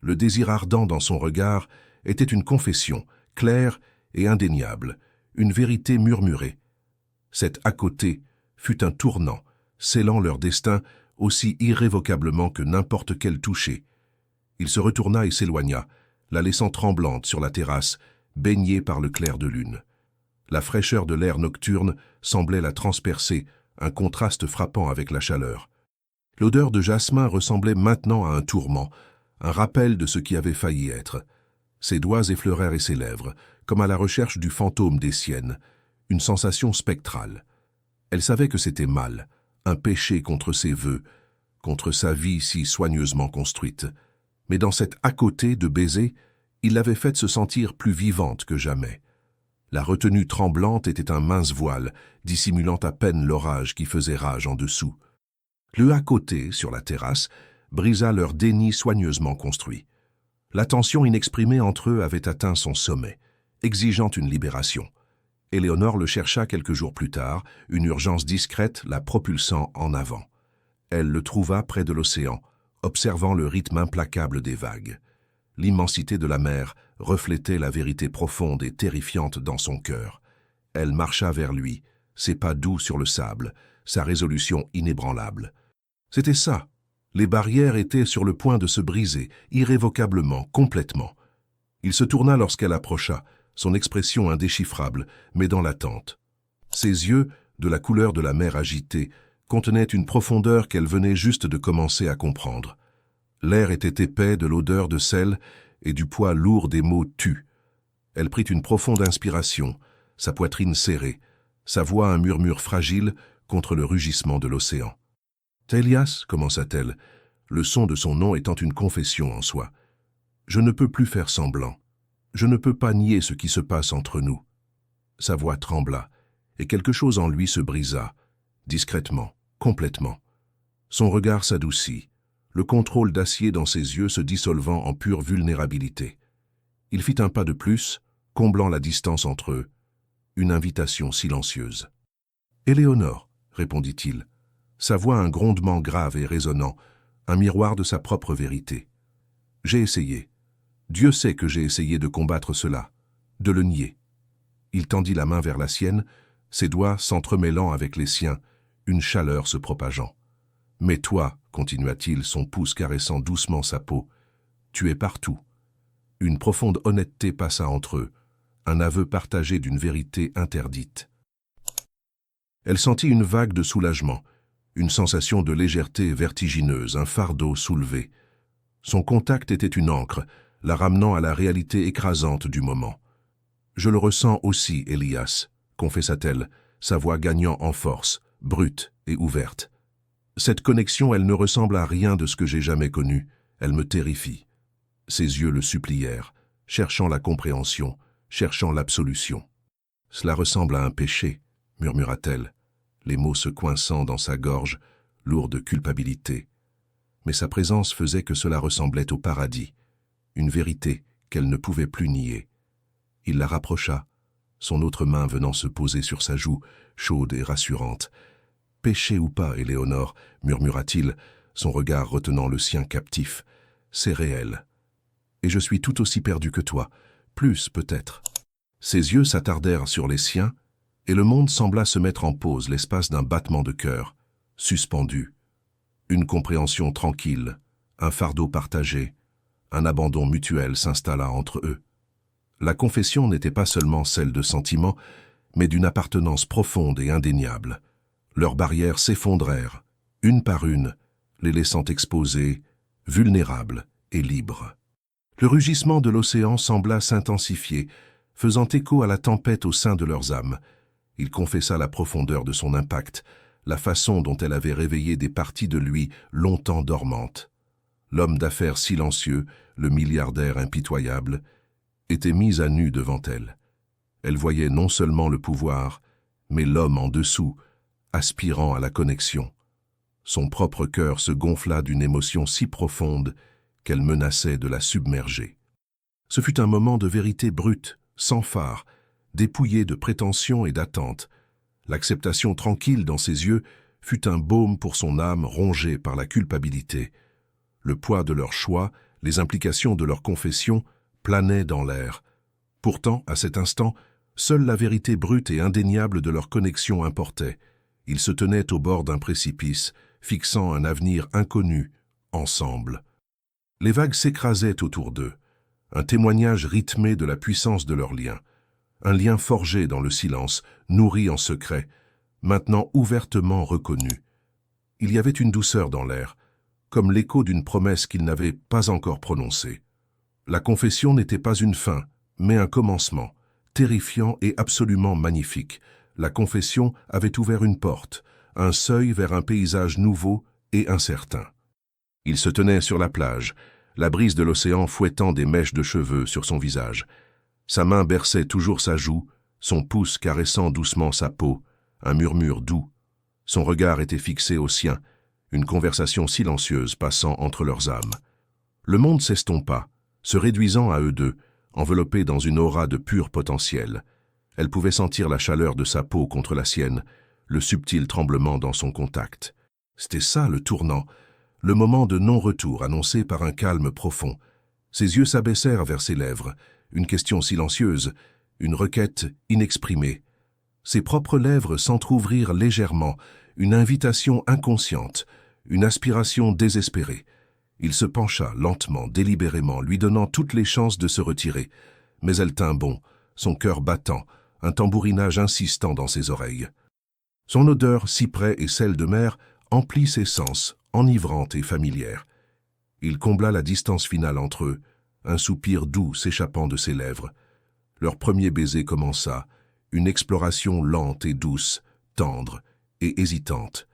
Le désir ardent dans son regard était une confession, claire et indéniable, une vérité murmurée. Cet à côté fut un tournant, scellant leur destin aussi irrévocablement que n'importe quel toucher. Il se retourna et s'éloigna, la laissant tremblante sur la terrasse, baignée par le clair de lune. La fraîcheur de l'air nocturne semblait la transpercer, un contraste frappant avec la chaleur. L'odeur de jasmin ressemblait maintenant à un tourment, un rappel de ce qui avait failli être. Ses doigts effleurèrent ses lèvres, comme à la recherche du fantôme des siennes, une sensation spectrale. Elle savait que c'était mal, un péché contre ses vœux, contre sa vie si soigneusement construite. Mais dans cet à côté de baiser, il l'avait faite se sentir plus vivante que jamais. La retenue tremblante était un mince voile, dissimulant à peine l'orage qui faisait rage en dessous. Le à côté, sur la terrasse, brisa leur déni soigneusement construit. La tension inexprimée entre eux avait atteint son sommet, exigeant une libération. Éléonore le chercha quelques jours plus tard, une urgence discrète la propulsant en avant. Elle le trouva près de l'océan, observant le rythme implacable des vagues. L'immensité de la mer reflétait la vérité profonde et terrifiante dans son cœur. Elle marcha vers lui, ses pas doux sur le sable, sa résolution inébranlable. C'était ça. Les barrières étaient sur le point de se briser, irrévocablement, complètement. Il se tourna lorsqu'elle approcha, son expression indéchiffrable, mais dans l'attente. Ses yeux, de la couleur de la mer agitée, contenaient une profondeur qu'elle venait juste de commencer à comprendre. L'air était épais de l'odeur de sel et du poids lourd des mots « tu ». Elle prit une profonde inspiration, sa poitrine serrée, sa voix un murmure fragile contre le rugissement de l'océan. « Télias, commença-t-elle, le son de son nom étant une confession en soi. Je ne peux plus faire semblant. Je ne peux pas nier ce qui se passe entre nous. » Sa voix trembla, et quelque chose en lui se brisa, discrètement, complètement. Son regard s'adoucit, le contrôle d'acier dans ses yeux se dissolvant en pure vulnérabilité. Il fit un pas de plus, comblant la distance entre eux, une invitation silencieuse. « Éléonore, répondit-il, sa voix un grondement grave et résonnant, un miroir de sa propre vérité. J'ai essayé. Dieu sait que j'ai essayé de combattre cela, de le nier. » Il tendit la main vers la sienne, ses doigts s'entremêlant avec les siens, une chaleur se propageant. « Mais toi, continua-t-il, son pouce caressant doucement sa peau, tu es partout. » Une profonde honnêteté passa entre eux, un aveu partagé d'une vérité interdite. Elle sentit une vague de soulagement, une sensation de légèreté vertigineuse, un fardeau soulevé. Son contact était une ancre, la ramenant à la réalité écrasante du moment. « Je le ressens aussi, Elias, » confessa-t-elle, sa voix gagnant en force, brute et ouverte. « Cette connexion, elle ne ressemble à rien de ce que j'ai jamais connu. Elle me terrifie. » Ses yeux le supplièrent, cherchant la compréhension, cherchant l'absolution. « Cela ressemble à un péché, » murmura-t-elle, les mots se coinçant dans sa gorge, lourds de culpabilité. Mais sa présence faisait que cela ressemblait au paradis, une vérité qu'elle ne pouvait plus nier. Il la rapprocha, son autre main venant se poser sur sa joue, chaude et rassurante. « Péché ou pas, Éléonore, murmura-t-il, son regard retenant le sien captif. C'est réel. Et je suis tout aussi perdu que toi, plus peut-être. » Ses yeux s'attardèrent sur les siens, et le monde sembla se mettre en pause l'espace d'un battement de cœur, suspendu. Une compréhension tranquille, un fardeau partagé, un abandon mutuel s'installa entre eux. La confession n'était pas seulement celle de sentiments, mais d'une appartenance profonde et indéniable. Leurs barrières s'effondrèrent, une par une, les laissant exposés, vulnérables et libres. Le rugissement de l'océan sembla s'intensifier, faisant écho à la tempête au sein de leurs âmes. Il confessa la profondeur de son impact, la façon dont elle avait réveillé des parties de lui longtemps dormantes. L'homme d'affaires silencieux, le milliardaire impitoyable, était mis à nu devant elle. Elle voyait non seulement le pouvoir, mais l'homme en dessous, aspirant à la connexion. Son propre cœur se gonfla d'une émotion si profonde qu'elle menaçait de la submerger. Ce fut un moment de vérité brute, sans phare, dépouillé de prétention et d'attente. L'acceptation tranquille dans ses yeux fut un baume pour son âme rongée par la culpabilité. Le poids de leur choix, les implications de leur confession, planaient dans l'air. Pourtant, à cet instant, seule la vérité brute et indéniable de leur connexion importait. Ils se tenaient au bord d'un précipice, fixant un avenir inconnu, ensemble. Les vagues s'écrasaient autour d'eux, un témoignage rythmé de la puissance de leur lien. Un lien forgé dans le silence, nourri en secret, maintenant ouvertement reconnu. Il y avait une douceur dans l'air, comme l'écho d'une promesse qu'ils n'avaient pas encore prononcée. La confession n'était pas une fin, mais un commencement, terrifiant et absolument magnifique. La confession avait ouvert une porte, un seuil vers un paysage nouveau et incertain. Il se tenait sur la plage, la brise de l'océan fouettant des mèches de cheveux sur son visage. Sa main berçait toujours sa joue, son pouce caressant doucement sa peau, un murmure doux. Son regard était fixé au sien, une conversation silencieuse passant entre leurs âmes. Le monde s'estompa, se réduisant à eux deux, enveloppés dans une aura de pur potentiel. Elle pouvait sentir la chaleur de sa peau contre la sienne, le subtil tremblement dans son contact. C'était ça le tournant, le moment de non-retour annoncé par un calme profond. Ses yeux s'abaissèrent vers ses lèvres, une question silencieuse, une requête inexprimée. Ses propres lèvres s'entr'ouvrirent légèrement, une invitation inconsciente, une aspiration désespérée. Il se pencha lentement, délibérément, lui donnant toutes les chances de se retirer. Mais elle tint bon, son cœur battant, un tambourinage insistant dans ses oreilles. Son odeur, cyprès et sel de mer, emplit ses sens, enivrante et familière. Il combla la distance finale entre eux, un soupir doux s'échappant de ses lèvres. Leur premier baiser commença, une exploration lente et douce, tendre et hésitante.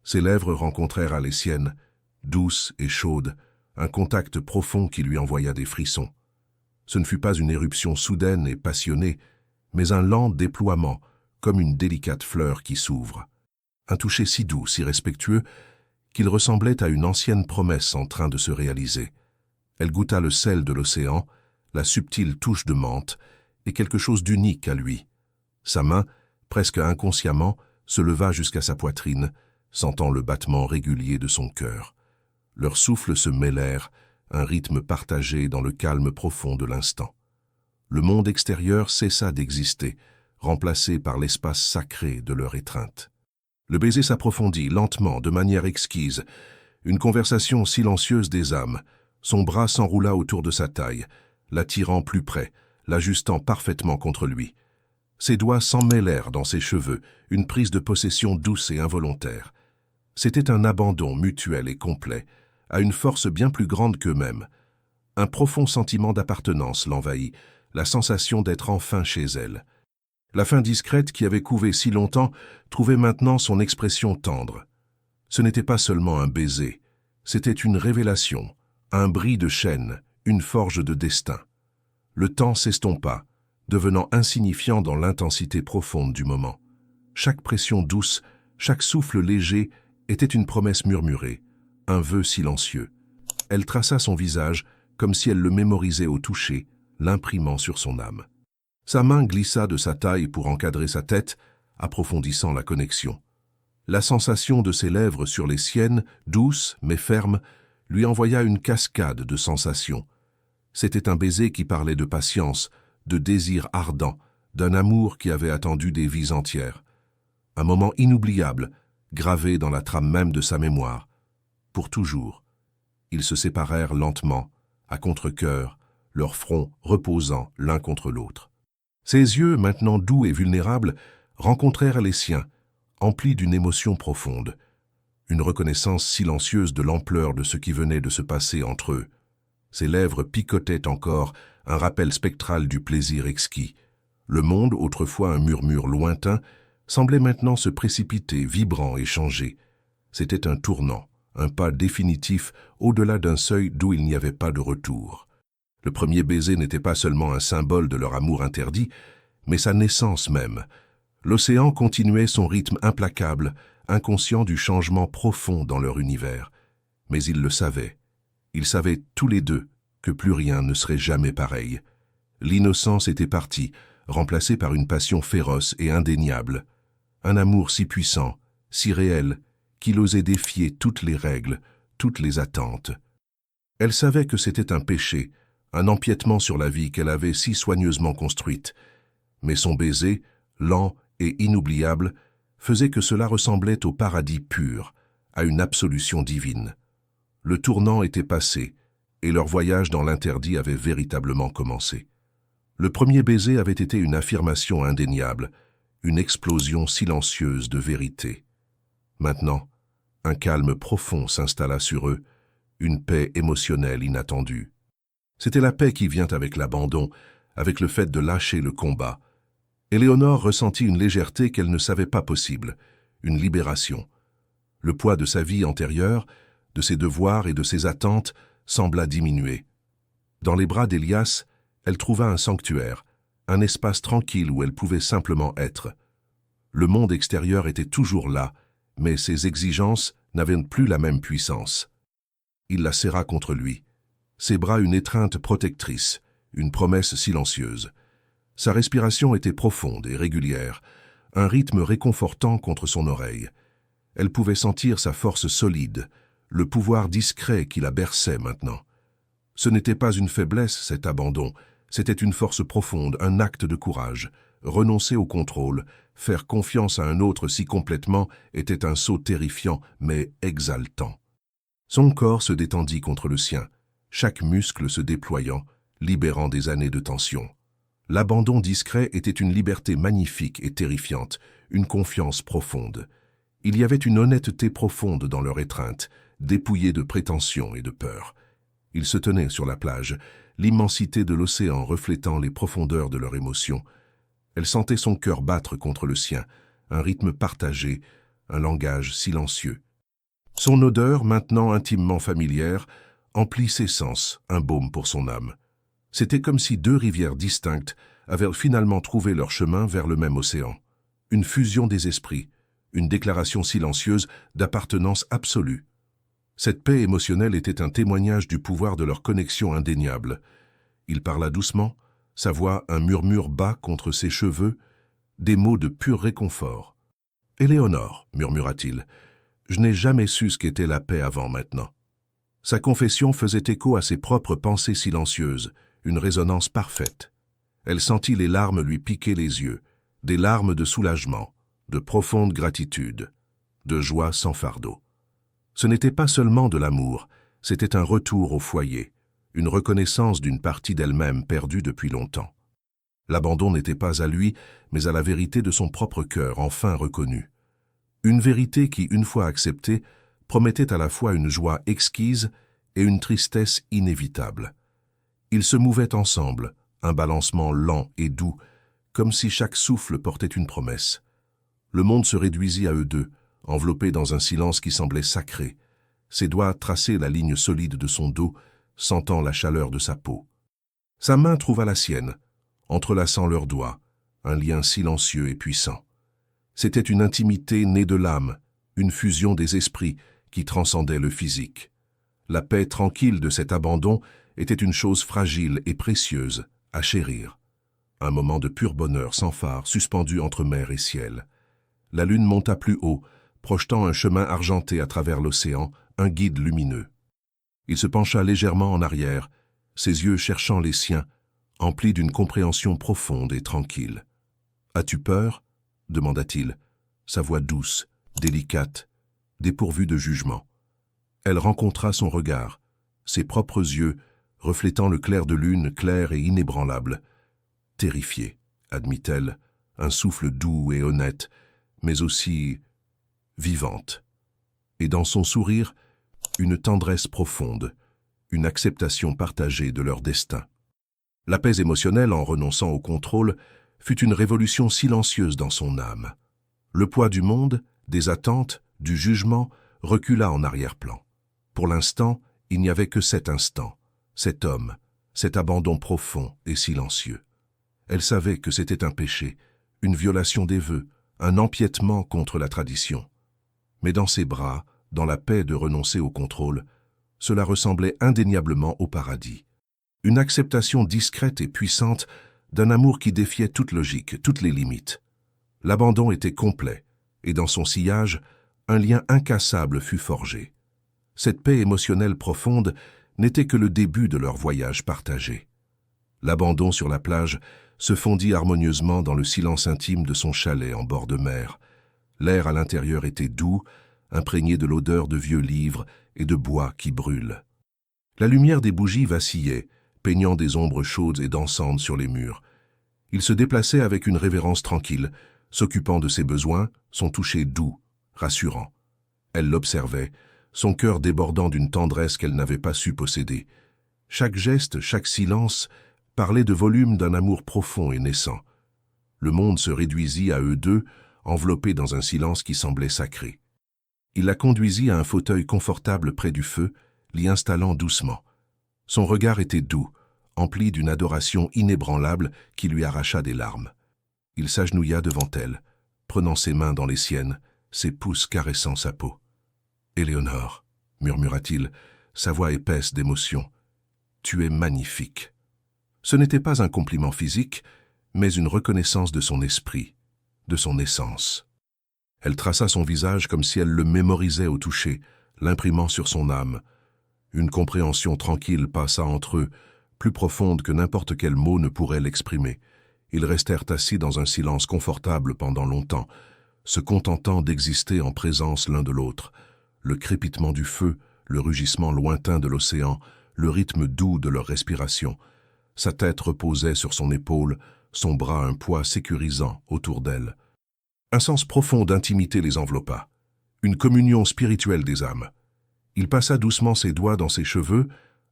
Ses lèvres rencontrèrent les siennes, douces et chaudes, un contact profond qui lui envoya des frissons. Ce ne fut pas une éruption soudaine et passionnée, mais un lent déploiement, comme une délicate fleur qui s'ouvre. Un toucher si doux, si respectueux, qu'il ressemblait à une ancienne promesse en train de se réaliser. Elle goûta le sel de l'océan, la subtile touche de menthe, et quelque chose d'unique à lui. Sa main, presque inconsciemment, se leva jusqu'à sa poitrine, sentant le battement régulier de son cœur. Leurs souffles se mêlèrent, un rythme partagé dans le calme profond de l'instant. Le monde extérieur cessa d'exister, remplacé par l'espace sacré de leur étreinte. Le baiser s'approfondit lentement, de manière exquise, une conversation silencieuse des âmes. Son bras s'enroula autour de sa taille, l'attirant plus près, l'ajustant parfaitement contre lui. Ses doigts s'emmêlèrent dans ses cheveux, une prise de possession douce et involontaire. C'était un abandon mutuel et complet, à une force bien plus grande qu'eux-mêmes. Un profond sentiment d'appartenance l'envahit, la sensation d'être enfin chez elle. La faim discrète qui avait couvé si longtemps trouvait maintenant son expression tendre. Ce n'était pas seulement un baiser, c'était une révélation, un bris de chaîne, une forge de destin. Le temps s'estompa, devenant insignifiant dans l'intensité profonde du moment. Chaque pression douce, chaque souffle léger était une promesse murmurée, un vœu silencieux. Elle traça son visage comme si elle le mémorisait au toucher, l'imprimant sur son âme. Sa main glissa de sa taille pour encadrer sa tête, approfondissant la connexion. La sensation de ses lèvres sur les siennes, douces mais fermes, lui envoya une cascade de sensations. C'était un baiser qui parlait de patience, de désir ardent, d'un amour qui avait attendu des vies entières. Un moment inoubliable, gravé dans la trame même de sa mémoire. Pour toujours. Ils se séparèrent lentement, à contre-cœur, leurs fronts reposant l'un contre l'autre. Ses yeux, maintenant doux et vulnérables, rencontrèrent les siens, emplis d'une émotion profonde, une reconnaissance silencieuse de l'ampleur de ce qui venait de se passer entre eux. Ses lèvres picotaient encore, un rappel spectral du plaisir exquis. Le monde, autrefois un murmure lointain, semblait maintenant se précipiter, vibrant et changé. C'était un tournant, un pas définitif au-delà d'un seuil d'où il n'y avait pas de retour. Le premier baiser n'était pas seulement un symbole de leur amour interdit, mais sa naissance même. L'océan continuait son rythme implacable, inconscient du changement profond dans leur univers. Mais ils le savaient. Ils savaient tous les deux que plus rien ne serait jamais pareil. L'innocence était partie, remplacée par une passion féroce et indéniable. Un amour si puissant, si réel, qu'il osait défier toutes les règles, toutes les attentes. Elle savait que c'était un péché, un empiètement sur la vie qu'elle avait si soigneusement construite. Mais son baiser, lent et inoubliable, faisait que cela ressemblait au paradis pur, à une absolution divine. Le tournant était passé, et leur voyage dans l'interdit avait véritablement commencé. Le premier baiser avait été une affirmation indéniable, une explosion silencieuse de vérité. Maintenant, un calme profond s'installa sur eux, une paix émotionnelle inattendue. C'était la paix qui vient avec l'abandon, avec le fait de lâcher le combat. Éléonore ressentit une légèreté qu'elle ne savait pas possible, une libération. Le poids de sa vie antérieure, de ses devoirs et de ses attentes, sembla diminuer. Dans les bras d'Elias, elle trouva un sanctuaire, un espace tranquille où elle pouvait simplement être. Le monde extérieur était toujours là, mais ses exigences n'avaient plus la même puissance. Il la serra contre lui. Ses bras une étreinte protectrice, une promesse silencieuse. Sa respiration était profonde et régulière, un rythme réconfortant contre son oreille. Elle pouvait sentir sa force solide, le pouvoir discret qui la berçait maintenant. Ce n'était pas une faiblesse, cet abandon, c'était une force profonde, un acte de courage. Renoncer au contrôle, faire confiance à un autre si complètement était un saut terrifiant, mais exaltant. Son corps se détendit contre le sien, chaque muscle se déployant, libérant des années de tension. L'abandon discret était une liberté magnifique et terrifiante, une confiance profonde. Il y avait une honnêteté profonde dans leur étreinte, dépouillée de prétention et de peur. Ils se tenaient sur la plage, l'immensité de l'océan reflétant les profondeurs de leur émotion. Elle sentait son cœur battre contre le sien, un rythme partagé, un langage silencieux. Son odeur, maintenant intimement familière, emplit ses sens, un baume pour son âme. C'était comme si deux rivières distinctes avaient finalement trouvé leur chemin vers le même océan. Une fusion des esprits, une déclaration silencieuse d'appartenance absolue. Cette paix émotionnelle était un témoignage du pouvoir de leur connexion indéniable. Il parla doucement, sa voix un murmure bas contre ses cheveux, des mots de pur réconfort. « Éléonore, murmura-t-il, je n'ai jamais su ce qu'était la paix avant maintenant. » Sa confession faisait écho à ses propres pensées silencieuses, une résonance parfaite. Elle sentit les larmes lui piquer les yeux, des larmes de soulagement, de profonde gratitude, de joie sans fardeau. Ce n'était pas seulement de l'amour, c'était un retour au foyer, une reconnaissance d'une partie d'elle-même perdue depuis longtemps. L'abandon n'était pas à lui, mais à la vérité de son propre cœur, enfin reconnue. Une vérité qui, une fois acceptée, promettait à la fois une joie exquise et une tristesse inévitable. Ils se mouvaient ensemble, un balancement lent et doux, comme si chaque souffle portait une promesse. Le monde se réduisit à eux deux, enveloppés dans un silence qui semblait sacré. Ses doigts traçaient la ligne solide de son dos, sentant la chaleur de sa peau. Sa main trouva la sienne, entrelaçant leurs doigts, un lien silencieux et puissant. C'était une intimité née de l'âme, une fusion des esprits qui transcendait le physique. La paix tranquille de cet abandon était une chose fragile et précieuse à chérir. Un moment de pur bonheur sans phare suspendu entre mer et ciel. La lune monta plus haut, projetant un chemin argenté à travers l'océan, un guide lumineux. Il se pencha légèrement en arrière, ses yeux cherchant les siens, emplis d'une compréhension profonde et tranquille. « As-tu peur ?» demanda-t-il, sa voix douce, délicate, dépourvue de jugement. Elle rencontra son regard, ses propres yeux, reflétant le clair de lune clair et inébranlable. Terrifiée, admit-elle, un souffle doux et honnête, mais aussi vivante. Et dans son sourire, une tendresse profonde, une acceptation partagée de leur destin. La paix émotionnelle, en renonçant au contrôle, fut une révolution silencieuse dans son âme. Le poids du monde, des attentes, du jugement, recula en arrière-plan. Pour l'instant, il n'y avait que cet instant, cet homme, cet abandon profond et silencieux. Elle savait que c'était un péché, une violation des vœux, un empiètement contre la tradition. Mais dans ses bras, dans la paix de renoncer au contrôle, cela ressemblait indéniablement au paradis. Une acceptation discrète et puissante d'un amour qui défiait toute logique, toutes les limites. L'abandon était complet, et dans son sillage, un lien incassable fut forgé. Cette paix émotionnelle profonde n'était que le début de leur voyage partagé. L'abandon sur la plage se fondit harmonieusement dans le silence intime de son chalet en bord de mer. L'air à l'intérieur était doux, imprégné de l'odeur de vieux livres et de bois qui brûlent. La lumière des bougies vacillait, peignant des ombres chaudes et dansantes sur les murs. Il se déplaçait avec une révérence tranquille, s'occupant de ses besoins, son toucher doux, rassurant. Elle l'observait, son cœur débordant d'une tendresse qu'elle n'avait pas su posséder. Chaque geste, chaque silence parlait de volume d'un amour profond et naissant. Le monde se réduisit à eux deux, enveloppés dans un silence qui semblait sacré. Il la conduisit à un fauteuil confortable près du feu, l'y installant doucement. Son regard était doux, empli d'une adoration inébranlable qui lui arracha des larmes. Il s'agenouilla devant elle, prenant ses mains dans les siennes, ses pouces caressant sa peau. « Éléonore, » murmura-t-il, sa voix épaisse d'émotion, « tu es magnifique. » Ce n'était pas un compliment physique, mais une reconnaissance de son esprit, de son essence. Elle traça son visage comme si elle le mémorisait au toucher, l'imprimant sur son âme. Une compréhension tranquille passa entre eux, plus profonde que n'importe quel mot ne pourrait l'exprimer. Ils restèrent assis dans un silence confortable pendant longtemps, se contentant d'exister en présence l'un de l'autre. Le crépitement du feu, le rugissement lointain de l'océan, le rythme doux de leur respiration. Sa tête reposait sur son épaule, son bras un poids sécurisant autour d'elle. Un sens profond d'intimité les enveloppa, une communion spirituelle des âmes. Il passa doucement ses doigts dans ses cheveux,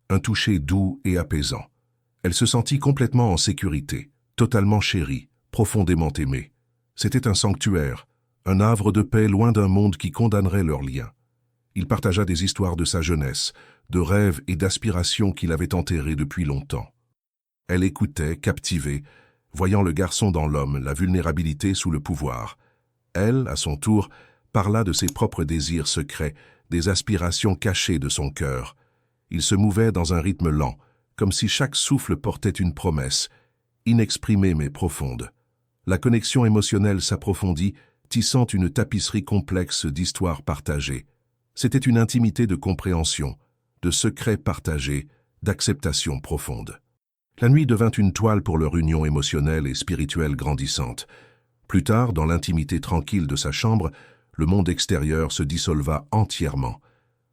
un toucher doux et apaisant. Elle se sentit complètement en sécurité, totalement chérie, profondément aimée. C'était un sanctuaire, un havre de paix loin d'un monde qui condamnerait leur lien. Il partagea des histoires de sa jeunesse, de rêves et d'aspirations qu'il avait enterrés depuis longtemps. Elle écoutait, captivée, voyant le garçon dans l'homme, la vulnérabilité sous le pouvoir. Elle, à son tour, parla de ses propres désirs secrets, des aspirations cachées de son cœur. Il se mouvait dans un rythme lent, comme si chaque souffle portait une promesse, inexprimée mais profonde. La connexion émotionnelle s'approfondit, tissant une tapisserie complexe d'histoires partagées. C'était une intimité de compréhension, de secrets partagés, d'acceptation profonde. La nuit devint une toile pour leur union émotionnelle et spirituelle grandissante. Plus tard, dans l'intimité tranquille de sa chambre, le monde extérieur se dissolva entièrement.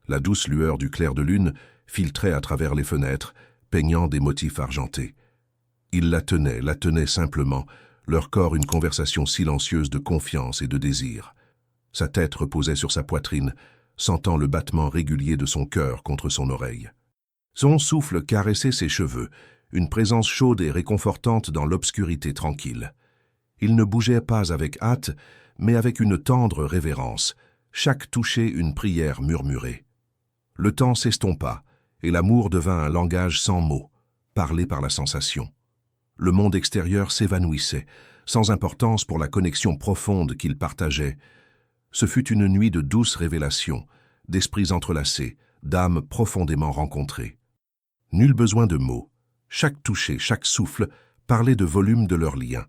La douce lueur du clair de lune filtrait à travers les fenêtres, peignant des motifs argentés. Ils la tenaient simplement, leur corps une conversation silencieuse de confiance et de désir. Sa tête reposait sur sa poitrine, sentant le battement régulier de son cœur contre son oreille. Son souffle caressait ses cheveux, une présence chaude et réconfortante dans l'obscurité tranquille. Il ne bougeait pas avec hâte, mais avec une tendre révérence, chaque toucher une prière murmurée. Le temps s'estompa, et l'amour devint un langage sans mots, parlé par la sensation. Le monde extérieur s'évanouissait, sans importance pour la connexion profonde qu'ils partageaient. Ce fut une nuit de douces révélations, d'esprits entrelacés, d'âmes profondément rencontrées. Nul besoin de mots. Chaque toucher, chaque souffle parlait de volume de leur lien.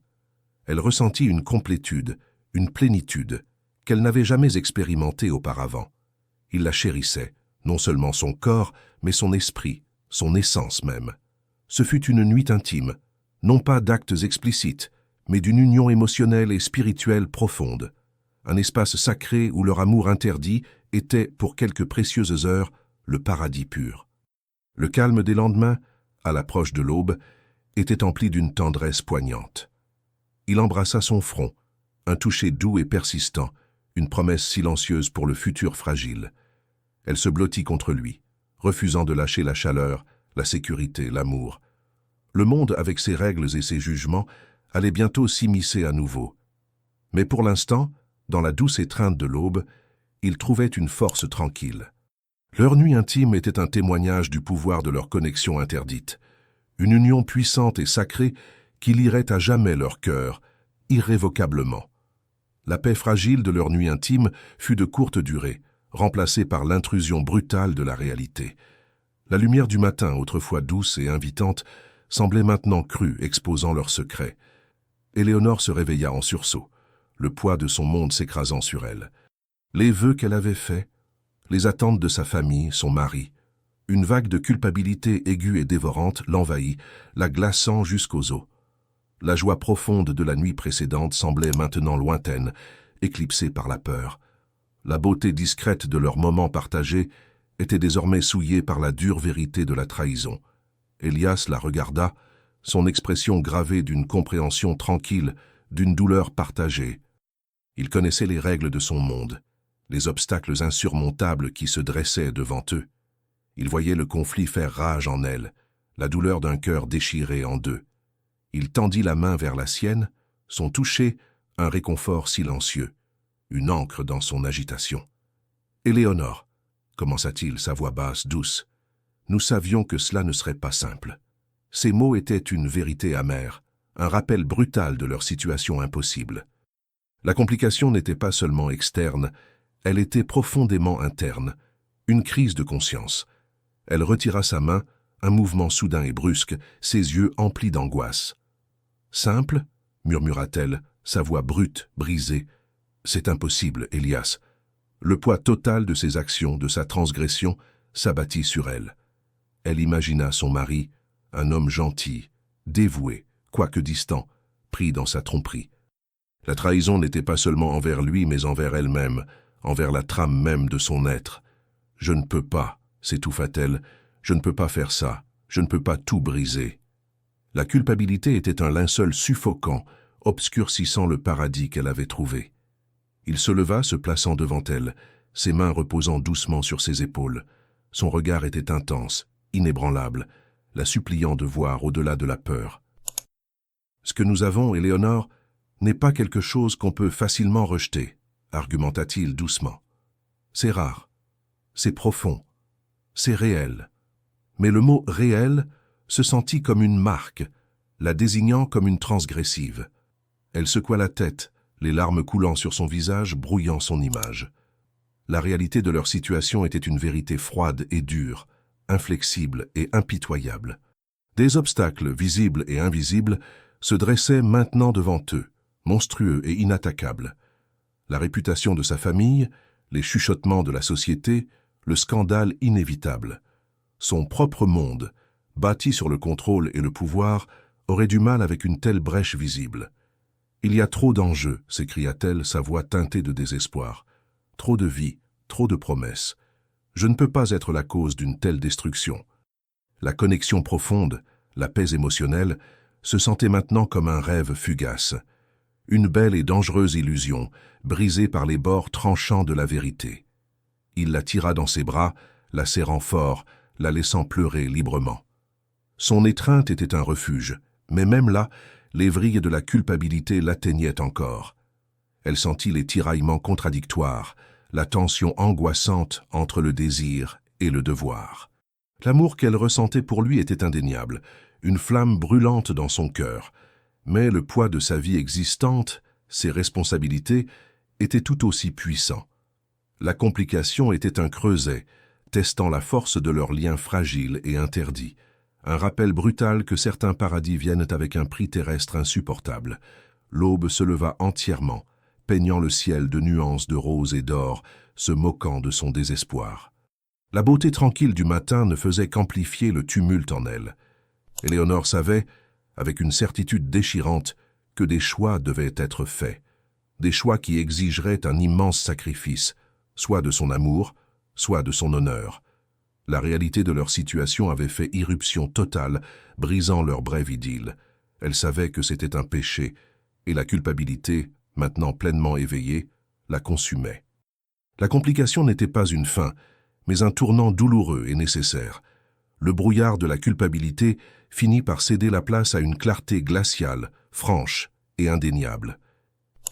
Elle ressentit une complétude, une plénitude, qu'elle n'avait jamais expérimentée auparavant. Il la chérissait, non seulement son corps, mais son esprit, son essence même. Ce fut une nuit intime, non pas d'actes explicites, mais d'une union émotionnelle et spirituelle profonde. Un espace sacré où leur amour interdit était, pour quelques précieuses heures, le paradis pur. Le calme des lendemains, à l'approche de l'aube, était empli d'une tendresse poignante. Il embrassa son front, un toucher doux et persistant, une promesse silencieuse pour le futur fragile. Elle se blottit contre lui, refusant de lâcher la chaleur, la sécurité, l'amour. Le monde, avec ses règles et ses jugements, allait bientôt s'immiscer à nouveau. Mais pour l'instant, dans la douce étreinte de l'aube, ils trouvaient une force tranquille. Leur nuit intime était un témoignage du pouvoir de leur connexion interdite, une union puissante et sacrée qui lierait à jamais leur cœur, irrévocablement. La paix fragile de leur nuit intime fut de courte durée, remplacée par l'intrusion brutale de la réalité. La lumière du matin, autrefois douce et invitante, semblait maintenant crue, exposant leurs secrets. Éléonore se réveilla en sursaut, le poids de son monde s'écrasant sur elle. Les vœux qu'elle avait faits, les attentes de sa famille, son mari. Une vague de culpabilité aiguë et dévorante l'envahit, la glaçant jusqu'aux os. La joie profonde de la nuit précédente semblait maintenant lointaine, éclipsée par la peur. La beauté discrète de leurs moments partagés était désormais souillée par la dure vérité de la trahison. Elias la regarda, son expression gravée d'une compréhension tranquille, d'une douleur partagée. Il connaissait les règles de son monde, les obstacles insurmontables qui se dressaient devant eux. Il voyait le conflit faire rage en elle, la douleur d'un cœur déchiré en deux. Il tendit la main vers la sienne, son toucher, un réconfort silencieux, une ancre dans son agitation. « Éléonore, commença-t-il, sa voix basse, douce, nous savions que cela ne serait pas simple. » Ces mots étaient une vérité amère, un rappel brutal de leur situation impossible. La complication n'était pas seulement externe, elle était profondément interne, une crise de conscience. Elle retira sa main, un mouvement soudain et brusque, ses yeux emplis d'angoisse. « Simple » murmura-t-elle, sa voix brute, brisée. « C'est impossible, Elias. Le poids total de ses actions, de sa transgression, s'abattit sur elle. Elle imagina son mari, un homme gentil, dévoué, quoique distant, pris dans sa tromperie. La trahison n'était pas seulement envers lui, mais envers elle-même, envers la trame même de son être. « Je ne peux pas », s'étouffa-t-elle, « je ne peux pas faire ça, je ne peux pas tout briser. » La culpabilité était un linceul suffocant, obscurcissant le paradis qu'elle avait trouvé. Il se leva, se plaçant devant elle, ses mains reposant doucement sur ses épaules. Son regard était intense, inébranlable, la suppliant de voir au-delà de la peur. « Ce que nous avons, Éléonore, n'est pas quelque chose qu'on peut facilement rejeter, » argumenta-t-il doucement. « C'est rare, c'est profond, c'est réel. » Mais le mot « réel » se sentit comme une marque, la désignant comme une transgressive. Elle secoua la tête, les larmes coulant sur son visage, brouillant son image. La réalité de leur situation était une vérité froide et dure, inflexible et impitoyable. Des obstacles visibles et invisibles se dressaient maintenant devant eux, monstrueux et inattaquables. La réputation de sa famille, les chuchotements de la société, le scandale inévitable. Son propre monde, bâti sur le contrôle et le pouvoir, aurait du mal avec une telle brèche visible. « Il y a trop d'enjeux », s'écria-t-elle, sa voix teintée de désespoir. « Trop de vie, trop de promesses. Je ne peux pas être la cause d'une telle destruction. » La connexion profonde, la paix émotionnelle, se sentait maintenant comme un rêve fugace. Une belle et dangereuse illusion, brisée par les bords tranchants de la vérité. Il la tira dans ses bras, la serrant fort, la laissant pleurer librement. Son étreinte était un refuge, mais même là, les vrilles de la culpabilité l'atteignaient encore. Elle sentit les tiraillements contradictoires, la tension angoissante entre le désir et le devoir. L'amour qu'elle ressentait pour lui était indéniable, une flamme brûlante dans son cœur, mais le poids de sa vie existante, ses responsabilités, était tout aussi puissant. La complication était un creuset, testant la force de leurs liens fragiles et interdits, un rappel brutal que certains paradis viennent avec un prix terrestre insupportable. L'aube se leva entièrement, peignant le ciel de nuances de rose et d'or, se moquant de son désespoir. La beauté tranquille du matin ne faisait qu'amplifier le tumulte en elle. Éléonore savait, avec une certitude déchirante, que des choix devaient être faits, des choix qui exigeraient un immense sacrifice, soit de son amour, soit de son honneur. La réalité de leur situation avait fait irruption totale, brisant leur brève idylle. Elle savait que c'était un péché, et la culpabilité, maintenant pleinement éveillée, la consumait. La complication n'était pas une fin, mais un tournant douloureux et nécessaire. Le brouillard de la culpabilité finit par céder la place à une clarté glaciale, franche et indéniable.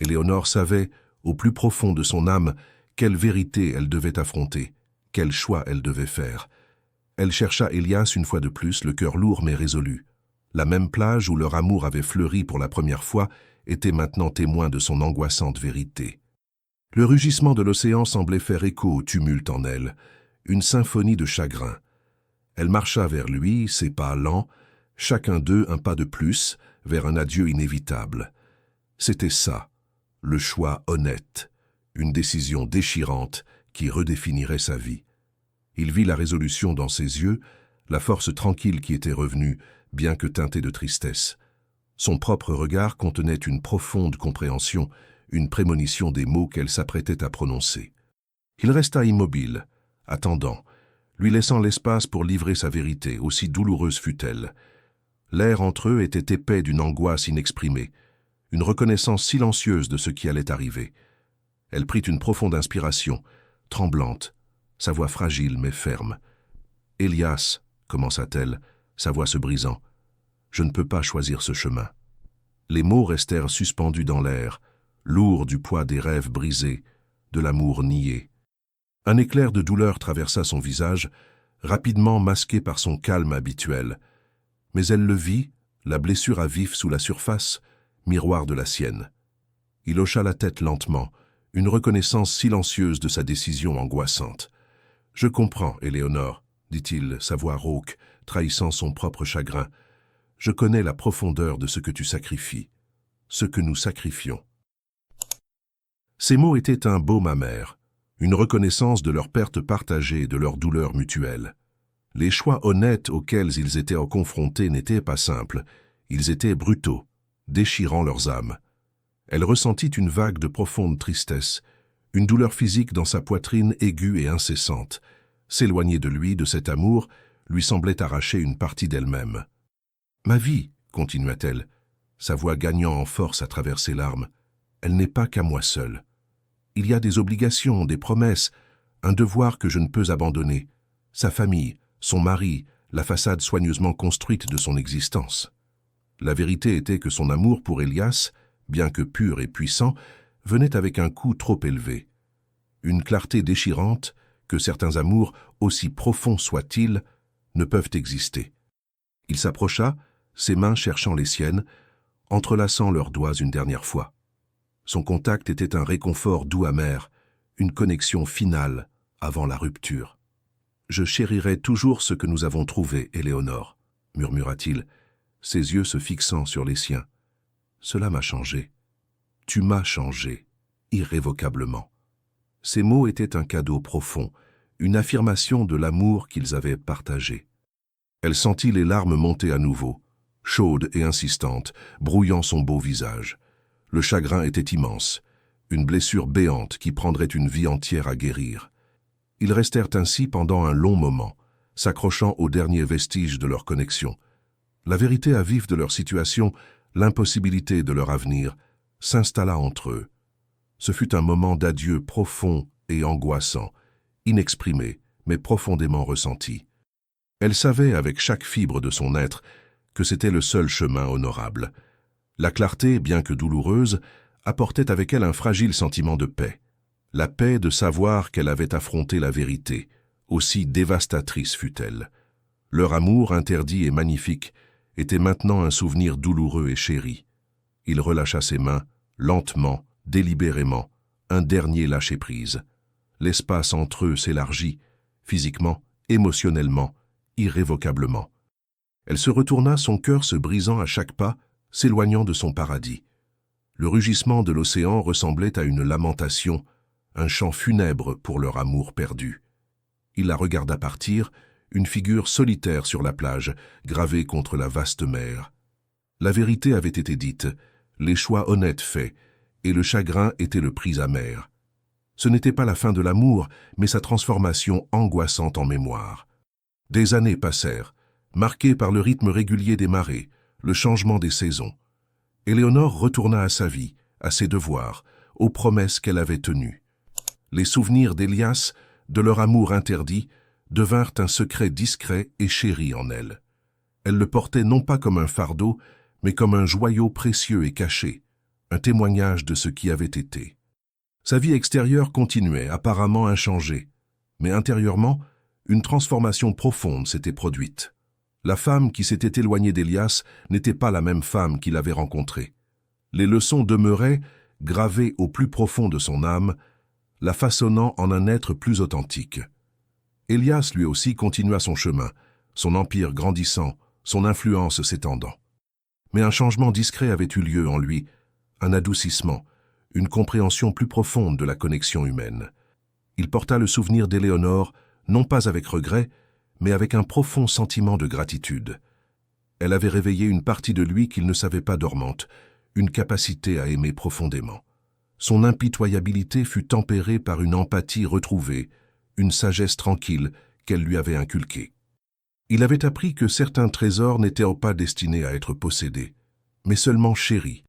Éléonore savait, au plus profond de son âme, quelle vérité elle devait affronter, quel choix elle devait faire. Elle chercha Elias une fois de plus, le cœur lourd mais résolu. La même plage où leur amour avait fleuri pour la première fois était maintenant témoin de son angoissante vérité. Le rugissement de l'océan semblait faire écho au tumulte en elle, une symphonie de chagrin. Elle marcha vers lui, ses pas lents, chacun d'eux un pas de plus, vers un adieu inévitable. C'était ça, le choix honnête, une décision déchirante qui redéfinirait sa vie. Il vit la résolution dans ses yeux, la force tranquille qui était revenue, bien que teintée de tristesse. Son propre regard contenait une profonde compréhension, une prémonition des mots qu'elle s'apprêtait à prononcer. Il resta immobile, attendant, lui laissant l'espace pour livrer sa vérité, aussi douloureuse fût-elle. L'air entre eux était épais d'une angoisse inexprimée, une reconnaissance silencieuse de ce qui allait arriver. Elle prit une profonde inspiration, tremblante, sa voix fragile mais ferme. « Elias, commença-t-elle, sa voix se brisant, je ne peux pas choisir ce chemin. » Les mots restèrent suspendus dans l'air, lourds du poids des rêves brisés, de l'amour nié. Un éclair de douleur traversa son visage, rapidement masqué par son calme habituel. Mais elle le vit, la blessure à vif sous la surface, miroir de la sienne. Il hocha la tête lentement, une reconnaissance silencieuse de sa décision angoissante. « Je comprends, Éléonore, » dit-il, sa voix rauque, trahissant son propre chagrin. « Je connais la profondeur de ce que tu sacrifies, ce que nous sacrifions. » Ces mots étaient un baume amer, une reconnaissance de leur perte partagée et de leur douleur mutuelle. Les choix honnêtes auxquels ils étaient confrontés n'étaient pas simples, ils étaient brutaux, déchirant leurs âmes. Elle ressentit une vague de profonde tristesse, une douleur physique dans sa poitrine aiguë et incessante. S'éloigner de lui, de cet amour, lui semblait arracher une partie d'elle-même. « Ma vie, continua-t-elle, sa voix gagnant en force à travers ses larmes, elle n'est pas qu'à moi seule. Il y a des obligations, des promesses, un devoir que je ne peux abandonner, sa famille, son mari, la façade soigneusement construite de son existence. » La vérité était que son amour pour Elias, bien que pur et puissant, venait avec un coût trop élevé. Une clarté déchirante que certains amours, aussi profonds soient-ils, ne peuvent exister. Il s'approcha, ses mains cherchant les siennes, entrelaçant leurs doigts une dernière fois. Son contact était un réconfort doux amer, une connexion finale avant la rupture. « Je chérirai toujours ce que nous avons trouvé, Éléonore, » murmura-t-il, ses yeux se fixant sur les siens. « Cela m'a changé. Tu m'as changé, irrévocablement. » Ces mots étaient un cadeau profond, une affirmation de l'amour qu'ils avaient partagé. Elle sentit les larmes monter à nouveau, chaudes et insistantes, brouillant son beau visage. Le chagrin était immense, une blessure béante qui prendrait une vie entière à guérir. Ils restèrent ainsi pendant un long moment, s'accrochant aux derniers vestiges de leur connexion. La vérité à vif de leur situation, l'impossibilité de leur avenir, s'installa entre eux. Ce fut un moment d'adieu profond et angoissant, inexprimé, mais profondément ressenti. Elle savait avec chaque fibre de son être que c'était le seul chemin honorable. La clarté, bien que douloureuse, apportait avec elle un fragile sentiment de paix. La paix de savoir qu'elle avait affronté la vérité, aussi dévastatrice fut-elle. Leur amour interdit et magnifique était maintenant un souvenir douloureux et chéri. Il relâcha ses mains, lentement, délibérément, un dernier lâcher-prise. L'espace entre eux s'élargit, physiquement, émotionnellement, irrévocablement. Elle se retourna, son cœur se brisant à chaque pas, s'éloignant de son paradis. Le rugissement de l'océan ressemblait à une lamentation, un chant funèbre pour leur amour perdu. Il la regarda partir, une figure solitaire sur la plage, gravée contre la vaste mer. La vérité avait été dite, les choix honnêtes faits, et le chagrin était le prix amer. Ce n'était pas la fin de l'amour, mais sa transformation angoissante en mémoire. Des années passèrent, marquées par le rythme régulier des marées, le changement des saisons. Éléonore retourna à sa vie, à ses devoirs, aux promesses qu'elle avait tenues. Les souvenirs d'Elias, de leur amour interdit, devinrent un secret discret et chéri en elle. Elle le portait non pas comme un fardeau, mais comme un joyau précieux et caché, un témoignage de ce qui avait été. Sa vie extérieure continuait, apparemment inchangée, mais intérieurement, une transformation profonde s'était produite. La femme qui s'était éloignée d'Elias n'était pas la même femme qu'il avait rencontrée. Les leçons demeuraient, gravées au plus profond de son âme, la façonnant en un être plus authentique. Elias lui aussi continua son chemin, son empire grandissant, son influence s'étendant. Mais un changement discret avait eu lieu en lui, un adoucissement, une compréhension plus profonde de la connexion humaine. Il porta le souvenir d'Éléonore, non pas avec regret, mais avec un profond sentiment de gratitude. Elle avait réveillé une partie de lui qu'il ne savait pas dormante, une capacité à aimer profondément. Son impitoyabilité fut tempérée par une empathie retrouvée, une sagesse tranquille qu'elle lui avait inculquée. Il avait appris que certains trésors n'étaient pas destinés à être possédés, mais seulement chéris.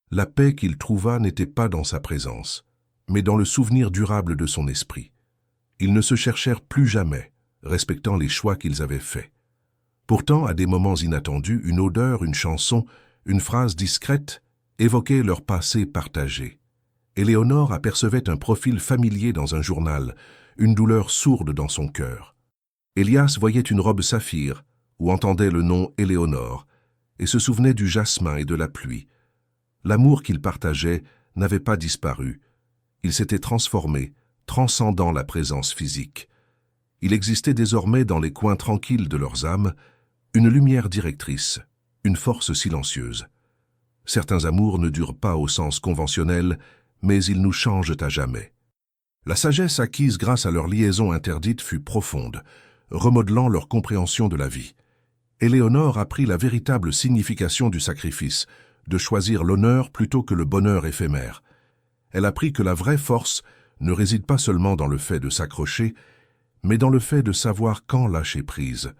La paix qu'il trouva n'était pas dans sa présence, mais dans le souvenir durable de son esprit. Ils ne se cherchèrent plus jamais, respectant les choix qu'ils avaient faits. Pourtant, à des moments inattendus, une odeur, une chanson, une phrase discrète évoquaient leur passé partagé. Éléonore apercevait un profil familier dans un journal, une douleur sourde dans son cœur. Elias voyait une robe saphir, ou entendait le nom Éléonore, et se souvenait du jasmin et de la pluie. L'amour qu'ils partageaient n'avait pas disparu. Il s'était transformé, transcendant la présence physique. Il existait désormais dans les coins tranquilles de leurs âmes une lumière directrice, une force silencieuse. Certains amours ne durent pas au sens conventionnel, mais ils nous changent à jamais. La sagesse acquise grâce à leur liaison interdite fut profonde, remodelant leur compréhension de la vie. Éléonore apprit la véritable signification du sacrifice, de choisir l'honneur plutôt que le bonheur éphémère. Elle apprit que la vraie force ne réside pas seulement dans le fait de s'accrocher, mais dans le fait de savoir quand lâcher prise.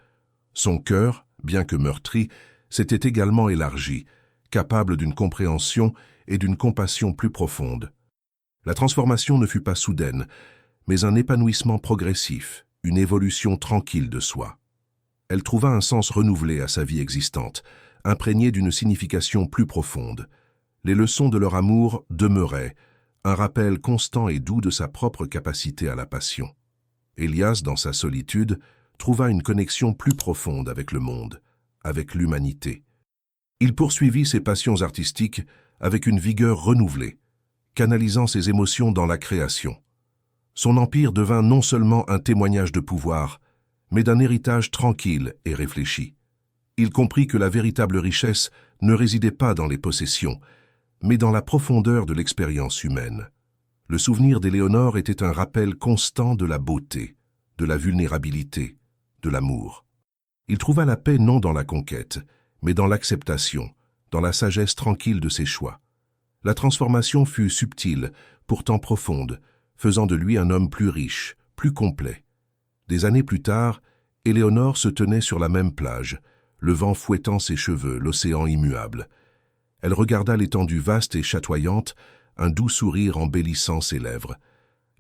Son cœur, bien que meurtri, s'était également élargi, capable d'une compréhension et d'une compassion plus profonde. La transformation ne fut pas soudaine, mais un épanouissement progressif, une évolution tranquille de soi. Elle trouva un sens renouvelé à sa vie existante, imprégné d'une signification plus profonde. Les leçons de leur amour demeuraient, un rappel constant et doux de sa propre capacité à la passion. Élias, dans sa solitude, trouva une connexion plus profonde avec le monde, avec l'humanité. Il poursuivit ses passions artistiques avec une vigueur renouvelée, canalisant ses émotions dans la création. Son empire devint non seulement un témoignage de pouvoir, mais d'un héritage tranquille et réfléchi. Il comprit que la véritable richesse ne résidait pas dans les possessions, mais dans la profondeur de l'expérience humaine. Le souvenir d'Éléonore était un rappel constant de la beauté, de la vulnérabilité, de l'amour. Il trouva la paix non dans la conquête, mais dans l'acceptation, dans la sagesse tranquille de ses choix. La transformation fut subtile, pourtant profonde, faisant de lui un homme plus riche, plus complet. Des années plus tard, Éléonore se tenait sur la même plage, le vent fouettant ses cheveux, l'océan immuable. Elle regarda l'étendue vaste et chatoyante, un doux sourire embellissant ses lèvres.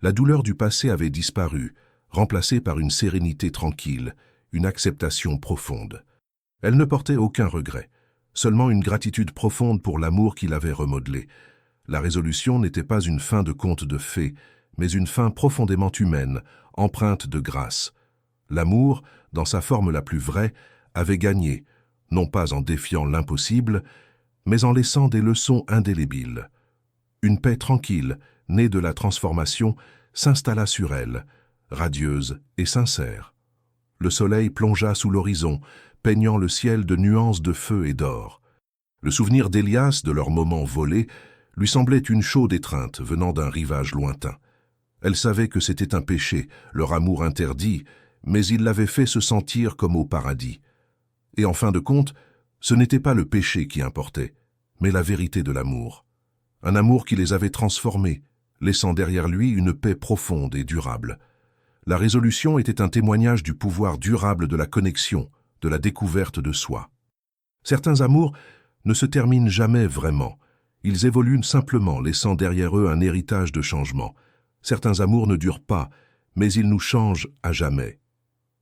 La douleur du passé avait disparu, remplacée par une sérénité tranquille, une acceptation profonde. Elle ne portait aucun regret, seulement une gratitude profonde pour l'amour qui l'avait remodelée. La résolution n'était pas une fin de conte de fées, mais une fin profondément humaine, empreinte de grâce. L'amour, dans sa forme la plus vraie, avait gagné, non pas en défiant l'impossible, mais en laissant des leçons indélébiles. Une paix tranquille, née de la transformation, s'installa sur elle, radieuse et sincère. Le soleil plongea sous l'horizon, peignant le ciel de nuances de feu et d'or. Le souvenir d'Élias, de leur moment volé, lui semblait une chaude étreinte venant d'un rivage lointain. Elle savait que c'était un péché, leur amour interdit, mais il l'avait fait se sentir comme au paradis. Et en fin de compte, ce n'était pas le péché qui importait, mais la vérité de l'amour. Un amour qui les avait transformés, laissant derrière lui une paix profonde et durable. La résolution était un témoignage du pouvoir durable de la connexion, de la découverte de soi. Certains amours ne se terminent jamais vraiment. Ils évoluent simplement, laissant derrière eux un héritage de changement. Certains amours ne durent pas, mais ils nous changent à jamais.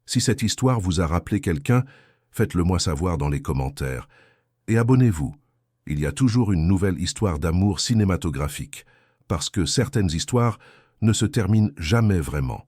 Si cette histoire vous a rappelé quelqu'un, faites-le moi savoir dans les commentaires. Et abonnez-vous. Il y a toujours une nouvelle histoire d'amour cinématographique, parce que certaines histoires ne se terminent jamais vraiment.